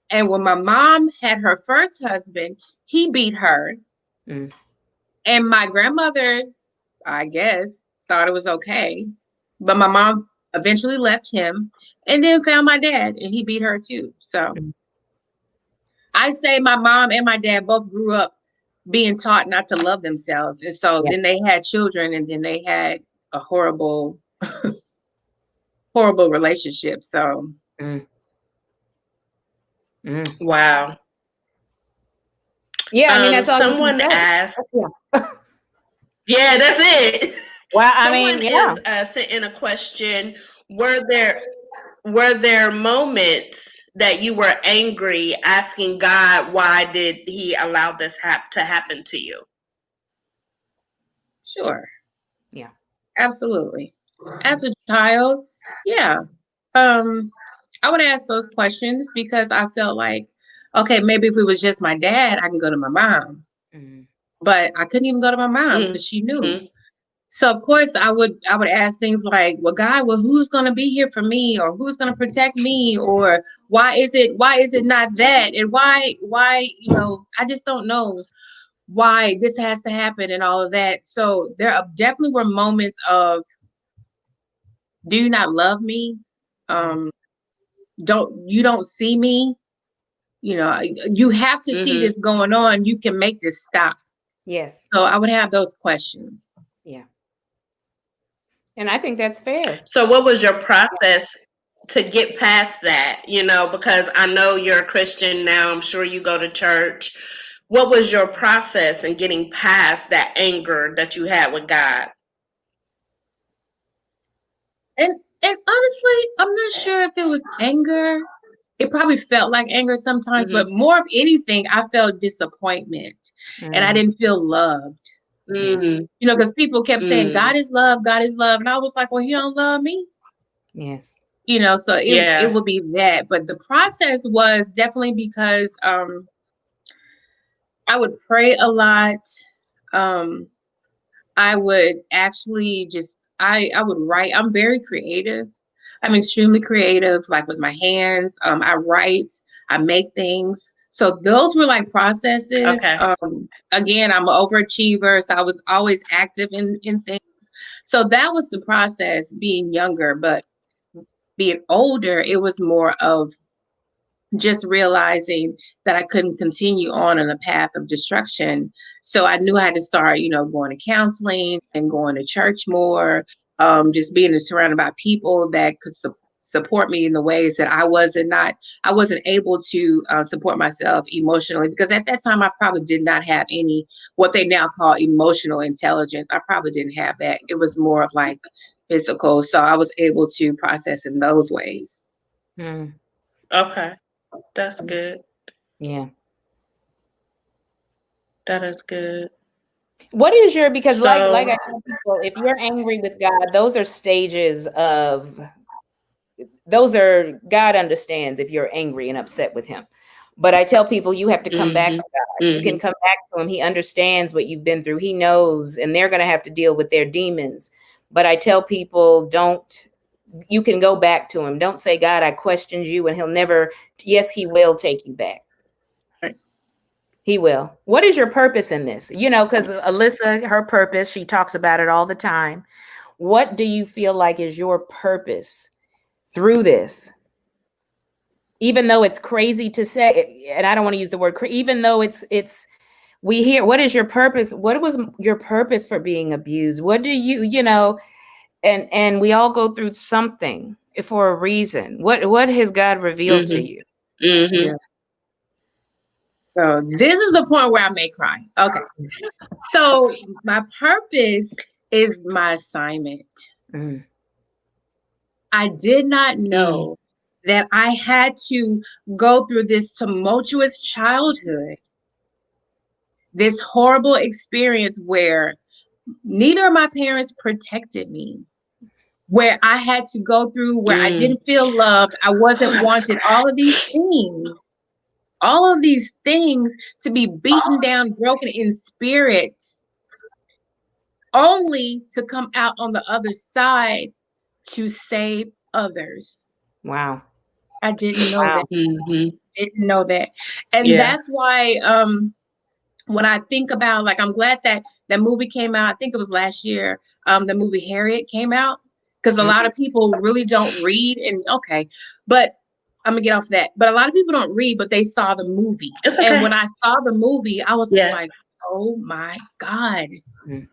And when my mom had her first husband, he beat her. And my grandmother, I guess, thought it was okay. But my mom eventually left him and then found my dad, and he beat her too. So I say my mom and my dad both grew up being taught not to love themselves. And so then they had children, and then they had a horrible, horrible relationship. So. Wow. Yeah, I mean, that's all someone asked. Yeah, that's it. Well, Someone is sent in a question. Were there moments that you were angry, asking God, why did he allow this to happen to you? Sure. Yeah. Absolutely. As a child, yeah. I would ask those questions because I felt like, okay, maybe if it was just my dad, I can go to my mom. Mhm. But I couldn't even go to my mom because she knew. Mhm. So of course I would ask things like, well, God, well, who's gonna be here for me, or who's gonna protect me, or why is it not that, and why I just don't know why this has to happen and all of that. So definitely were moments of, do you not love me? Um, don't see me? You have to see Mhm. this going on. You can make this stop. Yes. So I would have those questions. Yeah. And I think that's fair. So, what was your process to get past that? Because I know you're a Christian now. I'm sure you go to church. What was your process in getting past that anger that you had with God? And honestly, I'm not sure if it was anger. It probably felt like anger sometimes, but Mm-hmm. more of anything, I felt disappointment and I Mm, didn't feel loved. yeah. Mm-hmm. Because people kept saying, Mm. God is love, God is love. And I was like, well, you don't love me. Yes. So it Yeah. would be that. But the process was definitely because I would pray a lot. Um, I would actually I would write. I'm very creative. I'm extremely creative, like with my hands. I write, I make things. So those were like processes. Okay. Again, I'm an overachiever, so I was always active in things. So that was the process being younger, but being older, it was more of just realizing that I couldn't continue on a path of destruction. So I knew I had to start, going to counseling and going to church more, just being surrounded by people that could support me in the ways that I wasn't able to support myself emotionally, because at that time I probably did not have any, what they now call emotional intelligence. I probably didn't have that. It was more of like physical. So I was able to process in those ways. Mm, Okay. That's good. yeah. That is good. What is your, because like So, I tell people, if you're angry with God, those are stages of, God understands if you're angry and upset with him. But I tell people you have to come back mm-hmm. to God. You can Mm-hmm. come back to him. He understands what you've been through. He knows, and they're going to have to deal with their demons. But I tell people, you can go back to him. Don't say, God, I questioned you, and he'll never, yes, he will take you back. Right. He will. What is your purpose in this? Because Alissa, her purpose, she talks about it all the time. What do you feel like is your purpose through this? Even though it's crazy to say, and I don't want to use the word, even though we hear, what is your purpose? What was your purpose for being abused? What do and we all go through something for a reason. What has God revealed to Mm-hmm. you? Mm-hmm. Yeah. So this is the point where I may cry. Okay. So my purpose is my assignment. Mm, I did not Mm. know that I had to go through this tumultuous childhood, this horrible experience where neither of my parents protected me, where I had to go through, where I Mm. didn't feel loved, I wasn't wanted, all of these things to be beaten down, broken in spirit, only to come out on the other side to save others. wow. I didn't know that. Wow. Mm-hmm. Didn't know that. And Yeah. that's why when I think about, like, I'm glad that that movie came out. I think it was last year. The movie Harriet came out, because a lot of people really don't read, and okay, but I'm gonna get off that. But a lot of people don't read, but they saw the movie. It's And okay. when I saw the movie, I was Yeah. like, oh my God. Mm,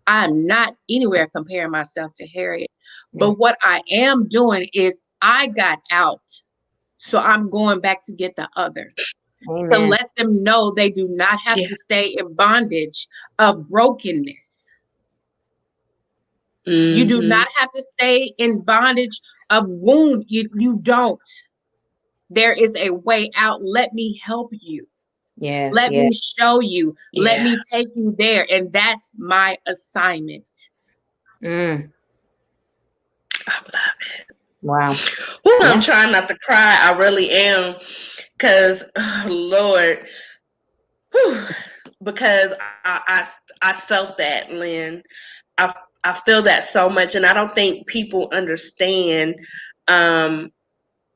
I'm not anywhere comparing myself to Harriet. yeah. But what I am doing is I got out. So I'm going back to get the others, to Amen. let them know they do not have Yeah. to stay in bondage of brokenness. You do Mm-hmm. not have to stay in bondage of wound. You don't. There is a way out. Let me help you. Yes. Let Yeah. me show you. Let Yeah. me take you there. And that's my assignment. Mm, I love it. Wow. Well, Yeah. I'm trying not to cry. I really am. Because, Lord, whew, because I felt that, Lynn. I, I feel that so much. And I don't think people understand, um,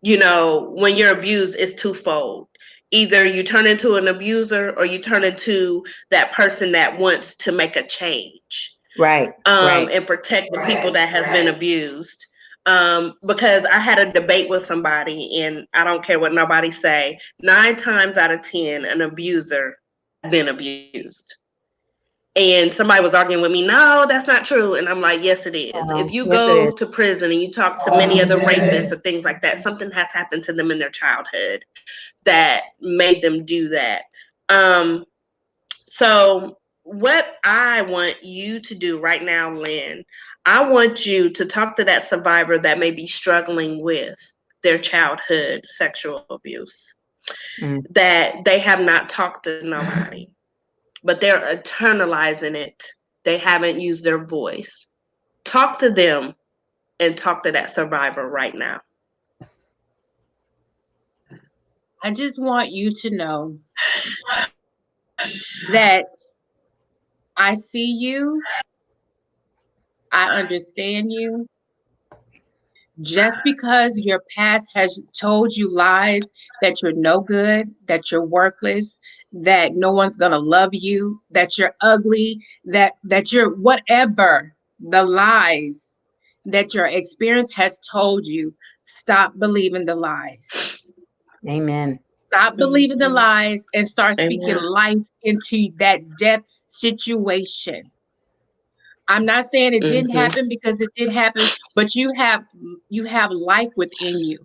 when you're abused, it's twofold. Either you turn into an abuser or you turn into that person that wants to make a change, Right. Right. and protect the people that has been abused. Because I had a debate with somebody, and I don't care what nobody say. 9 times out of 10, an abuser has been abused. And somebody was arguing with me, no, that's not true. And I'm like, yes, it is. If you Yes, it go is. to prison and you talk to many of the rapists or things like that, something has happened to them in their childhood that made them do that. So, what I want you to do right now, Lynn, I want you to talk to that survivor that may be struggling with their childhood sexual abuse, Mm. that they have not talked to nobody, but they're internalizing it. They haven't used their voice. Talk to them and talk to that survivor right now. I just want you to know that I see you, I understand you. Just because your past has told you lies that you're no good, that you're worthless, that no one's going to love you, that you're ugly, that you're whatever, the lies that your experience has told you, stop believing the lies. Amen. Stop believing the lies and start speaking Amen. life into that death situation. I'm not saying it didn't Mm-hmm. happen, because it did happen, but you have life within you.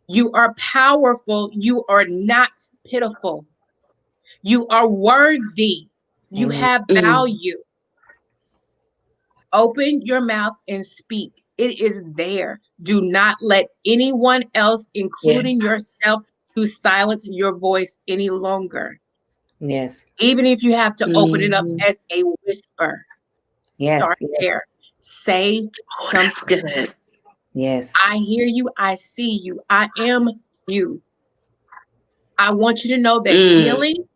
You are powerful. You are not pitiful. You are worthy. You Amen. have value. Open your mouth and speak. It is there. Do not let anyone else, Yeah. including yourself, to silence your voice any longer. Yes. Even if you have to open it up Mm-hmm. as a whisper, Yes. start Yes. there. Say Oh, that's something. good. Yes. I hear you. I see you. I am you. I want you to know that Mm. healing,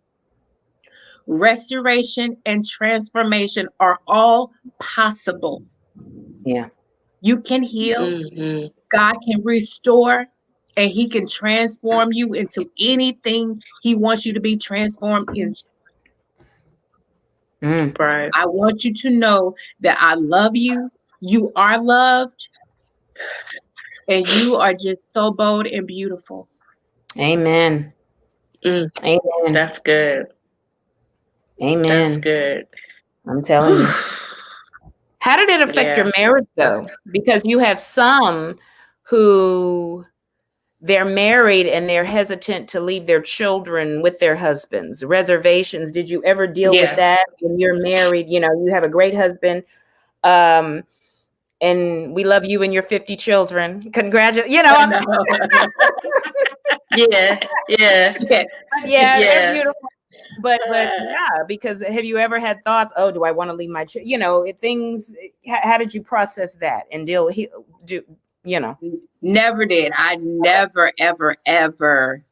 restoration, and transformation are all possible. Yeah. You can heal, Mm-hmm. God can restore, and He can transform you into anything He wants you to be transformed into. Mm. Right. I want you to know that I love you. You are loved, and you are just so bold and beautiful. Amen. Mm. Amen. That's good. That's Amen. good. I'm telling Whew. you. How did it affect Yeah. your marriage though? Because you have some who they're married and they're hesitant to leave their children with their husbands. Reservations. Did you ever deal with Yeah. that when you're married? You have a great husband. Um, and we love you and your 50 children. Congratulations. I know. Yeah. Yeah. Yeah. Yeah, they're Yeah. beautiful. But yeah, because have you ever had thoughts? Oh, do I want to leave my? Things. How did you process that and deal? Do you know? Never did. I never, ever, ever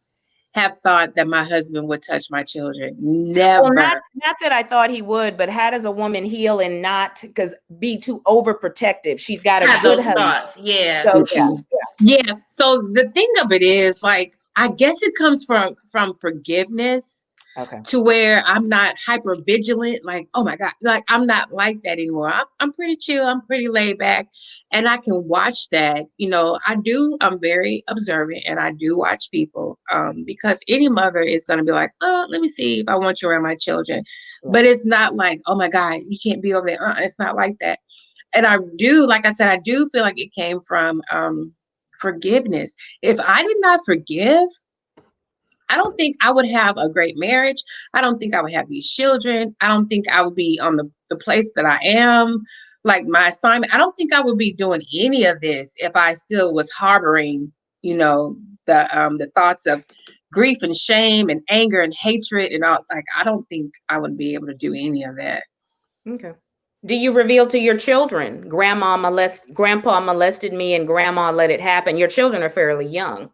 have thought that my husband would touch my children. Well, Never. not that I thought he would, but how does a woman heal and not be too overprotective? She's got a Have good those husband. thoughts. Yeah. So yeah, Mm-mm. Yeah. So the thing of it is, like, I guess it comes from forgiveness, okay, to where I'm not hyper vigilant. Like, oh my God, like I'm not like that anymore. I'm pretty chill. I'm pretty laid back, and I can watch that. I'm very observant, and I do watch people. Because any mother is going to be like, oh, let me see if I want you around my children, right. but it's not like, oh my God, you can't be over there. It's not like that. And like I said, I do feel like it came from forgiveness. If I did not forgive, I don't think I would have a great marriage. I don't think I would have these children. I don't think I would be on the place that I am, like my assignment. I don't think I would be doing any of this if I still was harboring, you know, the thoughts of grief and shame and anger and hatred and all. Like, I don't think I would be able to do any of that. Okay. Do you reveal to your children, grandpa molested me and grandma let it happen? Your children are fairly young.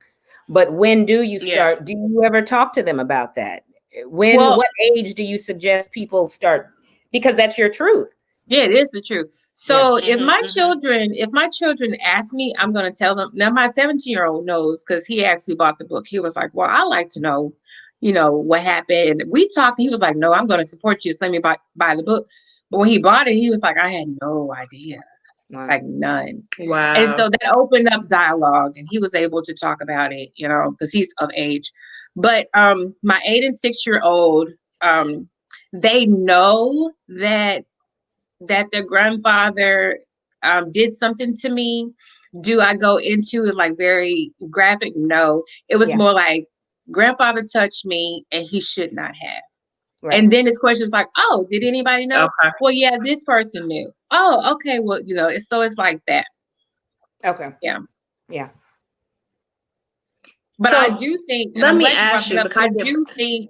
But when do you Yeah. start? Do you ever talk to them about that? Well, What age do you suggest people start? Because that's your truth. yeah, it is the truth. Yeah. So if my Mhm. children ask me, I'm going to tell them. Now my 17-year-old knows because he actually bought the book. He was like, "Well, I like to know, what happened." And we talked. And he was like, "No, I'm going to support you. So let me buy the book." But when he bought it, he was like, "I had no idea, Wow. like none." And Wow. so that opened up dialogue, and he was able to talk about it, because he's of age. But my 8 and 6-year-old, they know that their grandfather did something to me. Do I go into it like very graphic? No. It was Yeah. more like grandfather touched me and he should not have. Right. And then his question was like, "Oh, did anybody know?" Okay. Well, yeah, this person knew. Oh, okay. Well, it's like that. Okay. Yeah. Yeah. But I So do think, and let I'm me glad you brought ask it you up, because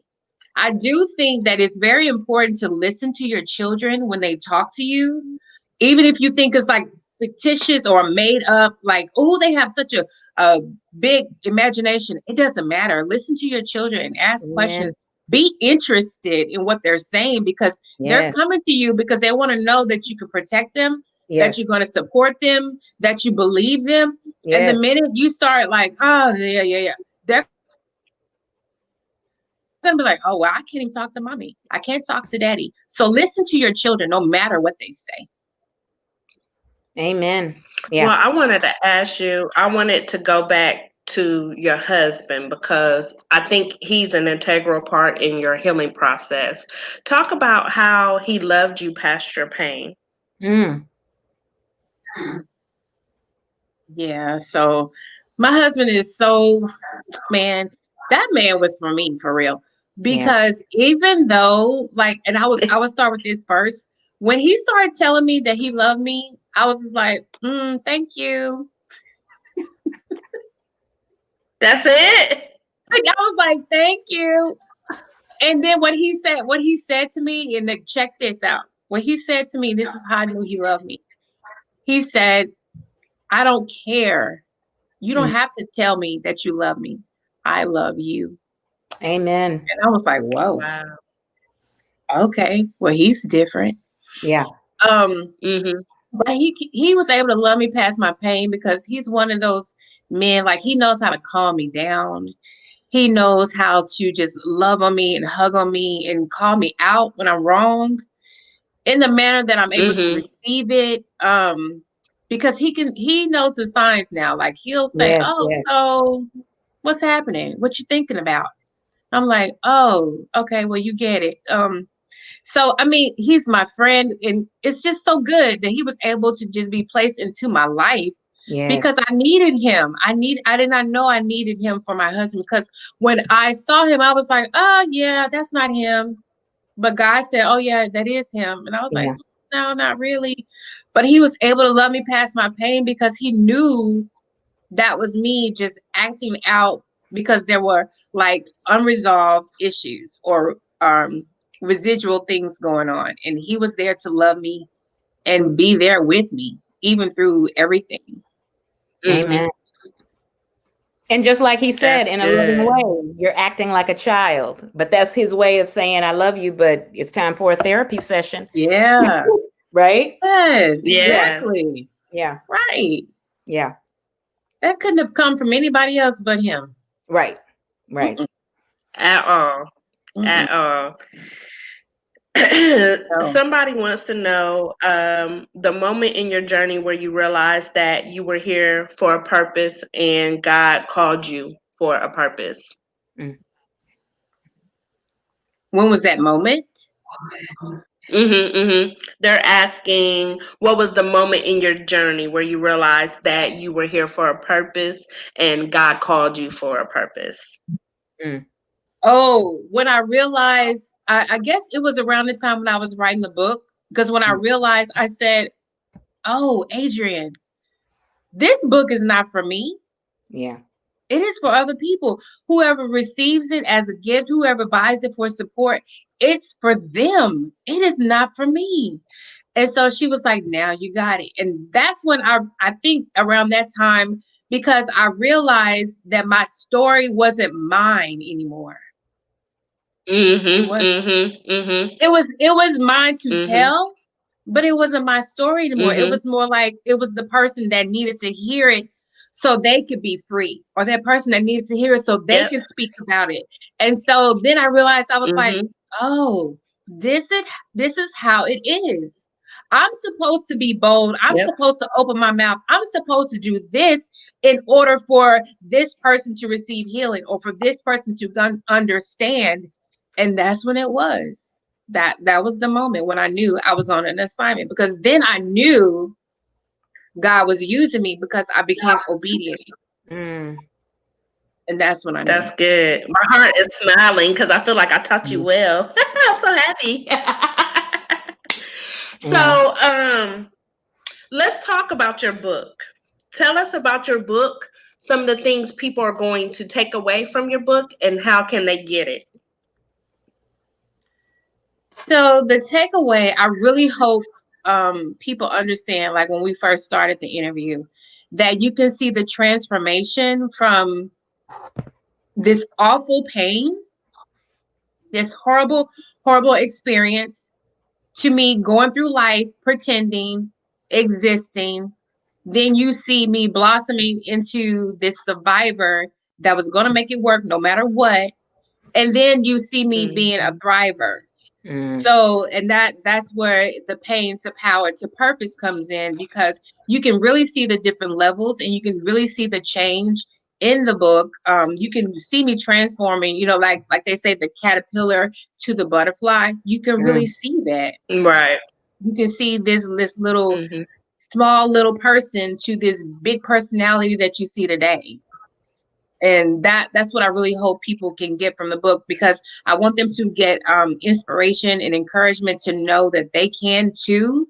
I do think that it's very important to listen to your children when they talk to you, even if you think it's like fictitious or made up, like, oh, they have such a big imagination. It doesn't matter. Listen to your children and ask Amen. questions. Be interested in what they're saying because they're Yes. coming to you because they want to know that you can protect them, that Yes. you're going to support them, that you believe them. And the Yes. minute you start like, oh, yeah, they're gonna be like, oh, well, I can't even talk to mommy. I can't talk to daddy. So listen to your children no matter what they say. Amen. well, Yeah. I wanted to ask you, I wanted to go back to your husband because I think he's an integral part in your healing process. Talk about how he loved you past your pain. Mm. Yeah. So my husband is man, that man was for me for real. Yeah. Because even though and I would start with this first. When he started telling me that he loved me, I was just like, thank you. That's it? Like, I was like, thank you. And then what he said to me, and check this out. What he said to me, this is how I knew he loved me. He said, I don't care. You don't Mm. have to tell me that you love me. I love you. Amen. And I was like, whoa, Wow. okay. Well, he's different. Yeah. Um, Mm-hmm. but he was able to love me past my pain because he's one of those men, like he knows how to calm me down. He knows how to just love on me and hug on me and call me out when I'm wrong in the manner that I'm able to Mm-hmm. receive it. Because he knows the signs now. Like he'll say, Yes. "Oh, Yes. so what's happening? What you thinking about?" I'm like, "Oh, okay, well you get it." So I mean, he's my friend, and it's just so good that he was able to just be placed into my life Yes. because I needed him. I did not know I needed him for my husband because when I saw him, I was like, "Oh yeah, that's not him." But God said, "Oh yeah, that is him." And I was like, Yeah. "No, not really." But he was able to love me past my pain because he knew that was me just acting out because there were like unresolved issues or residual things going on. And he was there to love me and be there with me, even through everything. Mm-hmm. Amen. And just like he said, That's in a loving good. way, you're acting like a child. But that's his way of saying, I love you, but it's time for a therapy session. Yeah. Right? Yes, Yeah. exactly. Yeah. Right. Yeah. That couldn't have come from anybody else but him. Right. Right. Mm-mm, At all. mm-mm. At all. So, Somebody wants to know the moment in your journey where you realized that you were here for a purpose and God called you for a purpose. Mm. when was that moment? They're asking what was the moment in your journey where you realized that you were here for a purpose and God called you for a purpose. Mm. Oh, when I realized, I guess it was around the time when I was writing the book. Because when I realized, I said, "Oh, Adrian, this book is not for me. Yeah. It is for other people. Whoever receives it as a gift, whoever buys it for support, it's for them. It is not for me." And so she was like, now you got it. And that's when I think around that time, because I realized that my story wasn't mine anymore. It was it was mine to tell, but it wasn't my story anymore. It was more like it was the person that needed to hear it so they could be free, or that person that needed to hear it so they could speak about it. And so then I realized, I was like, oh, this is how it is. I'm supposed to be bold. I'm supposed to open my mouth. I'm supposed to do this in order for this person to receive healing, or for this person to understand. And that's when it was. That was the moment when I knew I was on an assignment, because then I knew God was using me because I became obedient. And that's when I knew. That's good. My heart is smiling because I feel like I taught you well. I'm so happy. So, let's talk about your book. Tell us about your book, some of the things people are going to take away from your book, and how can they get it? So the takeaway, I really hope people understand, like when we first started the interview, that you can see the transformation from this awful pain, this horrible, horrible experience, to me going through life, pretending, existing. Then you see me blossoming into this survivor that was going to make it work no matter what. And then you see me being a thriver. So, and that's where the pain to power to purpose comes in, because you can really see the different levels, and you can really see the change in the book. You can see me transforming, like they say, the caterpillar to the butterfly. You can really see that. Right. You can see this little small little person to this big personality that you see today. And that's what I really hope people can get from the book, because I want them to get inspiration and encouragement to know that they can too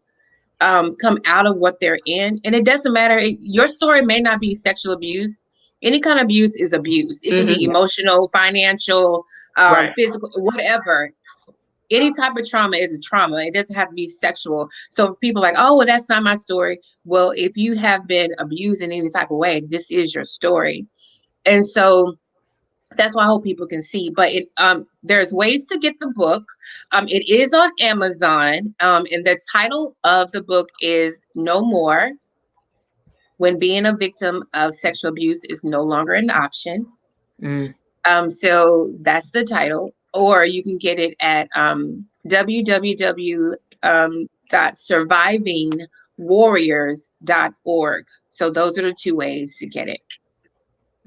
come out of what they're in. And it doesn't matter. Your story may not be sexual abuse. Any kind of abuse is abuse. It can be emotional, financial, physical, whatever. Any type of trauma is a trauma. It doesn't have to be sexual. So if people are like, oh, well, that's not my story. Well, if you have been abused in any type of way, this is your story. And so that's why I hope people can see. But there's ways to get the book. It is on Amazon. And the title of the book is No More: When Being a Victim of Sexual Abuse is No Longer an Option. So that's the title. Or you can get it at www.survivingwarriors.org. So those are the two ways to get it.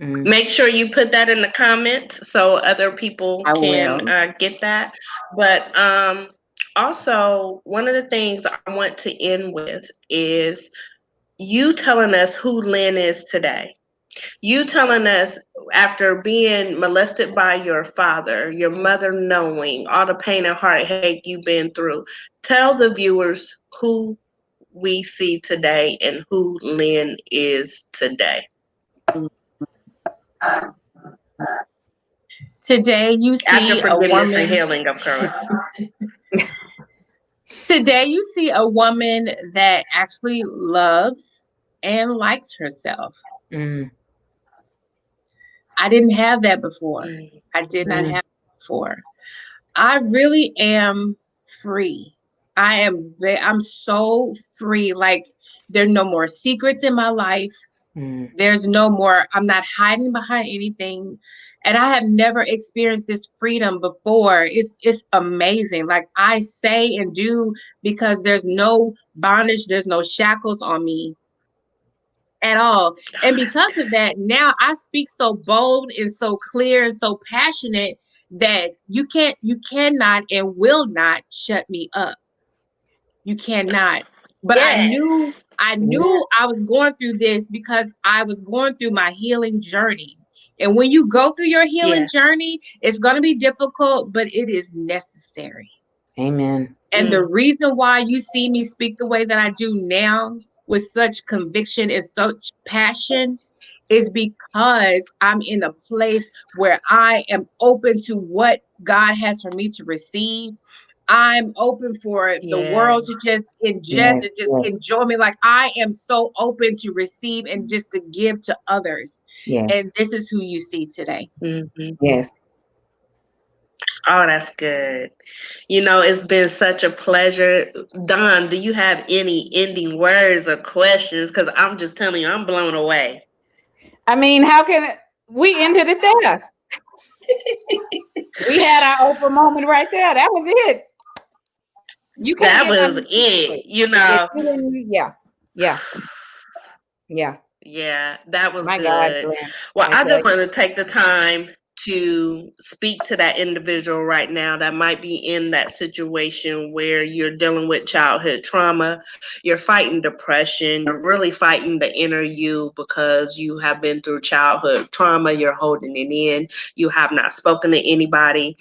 Make sure you put that in the comments so other people can get that. But also, one of the things I want to end with is you telling us who Lynn is today. You telling us, after being molested by your father, your mother knowing all the pain and heartache you've been through, tell the viewers who we see today and who Lynn is today. Today you see a woman. And healing, of course. Today you see a woman that actually loves and likes herself. I didn't have that before. I did not have it before. I really am free. I'm so free. Like, there's no more secrets in my life. There's no more, I'm not hiding behind anything. And I have never experienced this freedom before. It's amazing. Like, I say and do because there's no bondage, there's no shackles on me at all. And because of that, now I speak so bold and so clear and so passionate that you cannot and will not shut me up. You cannot. But I knew I was going through this because I was going through my healing journey. And when you go through your healing journey, it's going to be difficult, but it is necessary. Amen. And the reason why you see me speak the way that I do now with such conviction and such passion is because I'm in a place where I am open to what God has for me to receive. I'm open for the world to just ingest and just enjoy me. Like I am so open to receive and just to give to others. Yeah. And this is who you see today. Yes. Oh, that's good. It's been such a pleasure. Don, do you have any ending words or questions? Because I'm just telling you, I'm blown away. I mean, how can we ended it there? We had our Oprah moment right there. That was it. You can't That get was it. Yeah. Yeah, that was My God, good. Glenn. Well, I I tell just you. want to take the time to speak to that individual right now that might be in that situation where you're dealing with childhood trauma, you're fighting depression, you're really fighting the inner you because you have been through childhood trauma, you're holding it in, you have not spoken to anybody.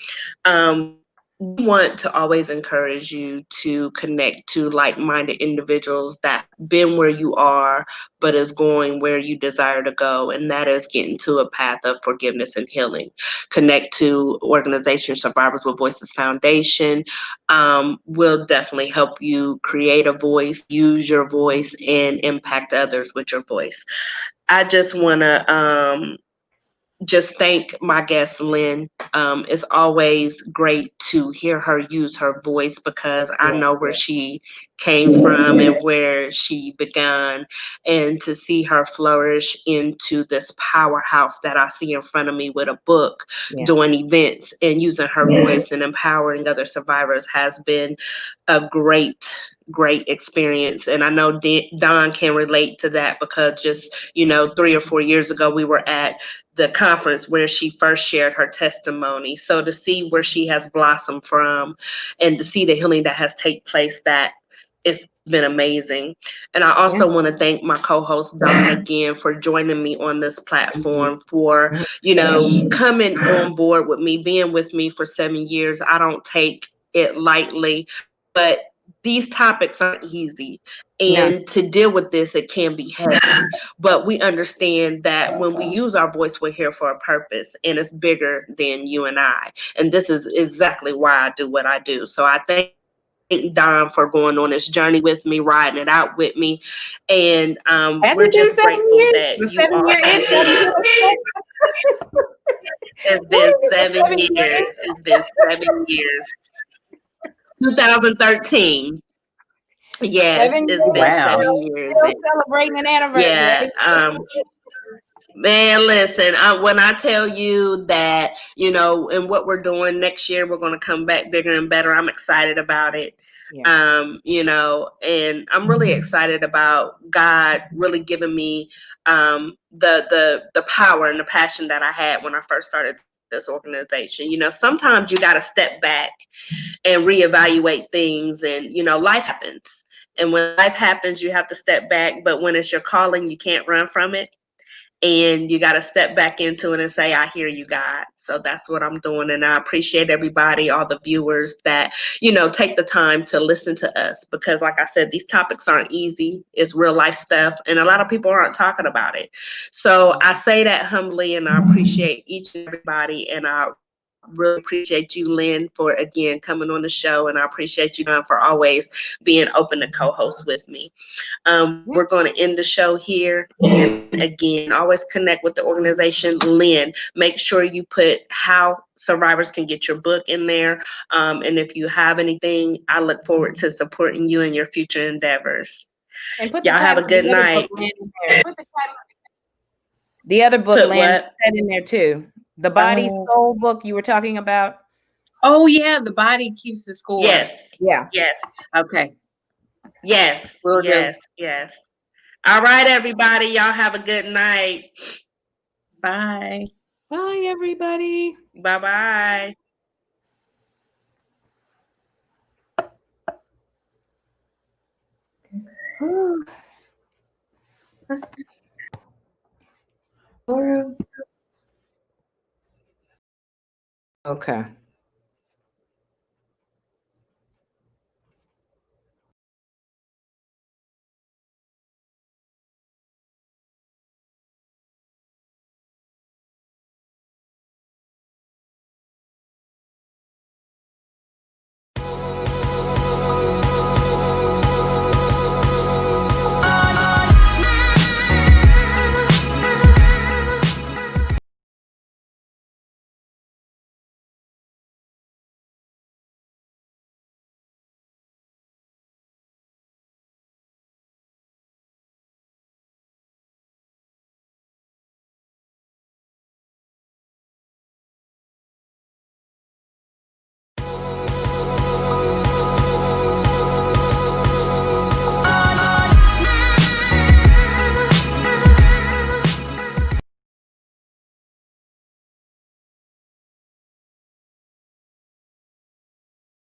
We want to always encourage you to connect to like-minded individuals that have been where you are but is going where you desire to go, and that is getting to a path of forgiveness and healing. Connect to organization Survivors with Voices Foundation. Will definitely help you create a voice, use your voice, and impact others with your voice. I just want to just thank my guest, Lynn. It's always great to hear her use her voice because I know where she came from and where she began, and to see her flourish into this powerhouse that I see in front of me with a book, doing events, and using her voice and empowering other survivors has been a great experience. And I know Don can relate to that because just 3 or 4 years ago we were at the conference where she first shared her testimony. So to see where she has blossomed from and to see the healing that has taken place, that it's been amazing. And I also want to thank my co-host Don again for joining me on this platform, for coming on board with me, being with me for 7 years. I don't take it lightly, but these topics aren't easy. And to deal with this, it can be heavy. But we understand that when we use our voice, we're here for a purpose, and it's bigger than you and I. And this is exactly why I do what I do. So I thank Don for going on this journey with me, riding it out with me. And we're just grateful that you all It's been 7 years. It's been 7 years. 2013. Yes, it's been 7 years. Still celebrating an anniversary. Yeah. Man, listen, when I tell you that, and what we're doing next year, we're going to come back bigger and better. I'm excited about it. And I'm really excited about God really giving me the power and the passion that I had when I first started this organization. Sometimes you got to step back and reevaluate things, and life happens. And when life happens, you have to step back. But when it's your calling, you can't run from it. And you got to step back into it and say, I hear you, God. So that's what I'm doing. And I appreciate everybody, all the viewers that, take the time to listen to us. Because like I said, these topics aren't easy. It's real life stuff. And a lot of people aren't talking about it. So I say that humbly, and I appreciate each and everybody. And I really appreciate you, Lynn, for again coming on the show. And I appreciate you, Don, for always being open to co-host with me. We're going to end the show here. And again, always connect with the organization. Lynn, make sure you put how survivors can get your book in there. And if you have anything, I look forward to supporting you in your future endeavors. And put Y'all have a good night. The other book, Lynn, said in there too. The Body Soul book you were talking about. Oh yeah, The Body Keeps the Score. Yes. Yeah. Yes. Okay. Yes. Yes. All right, everybody. Y'all have a good night. Bye. Bye, everybody. Bye-bye. Okay.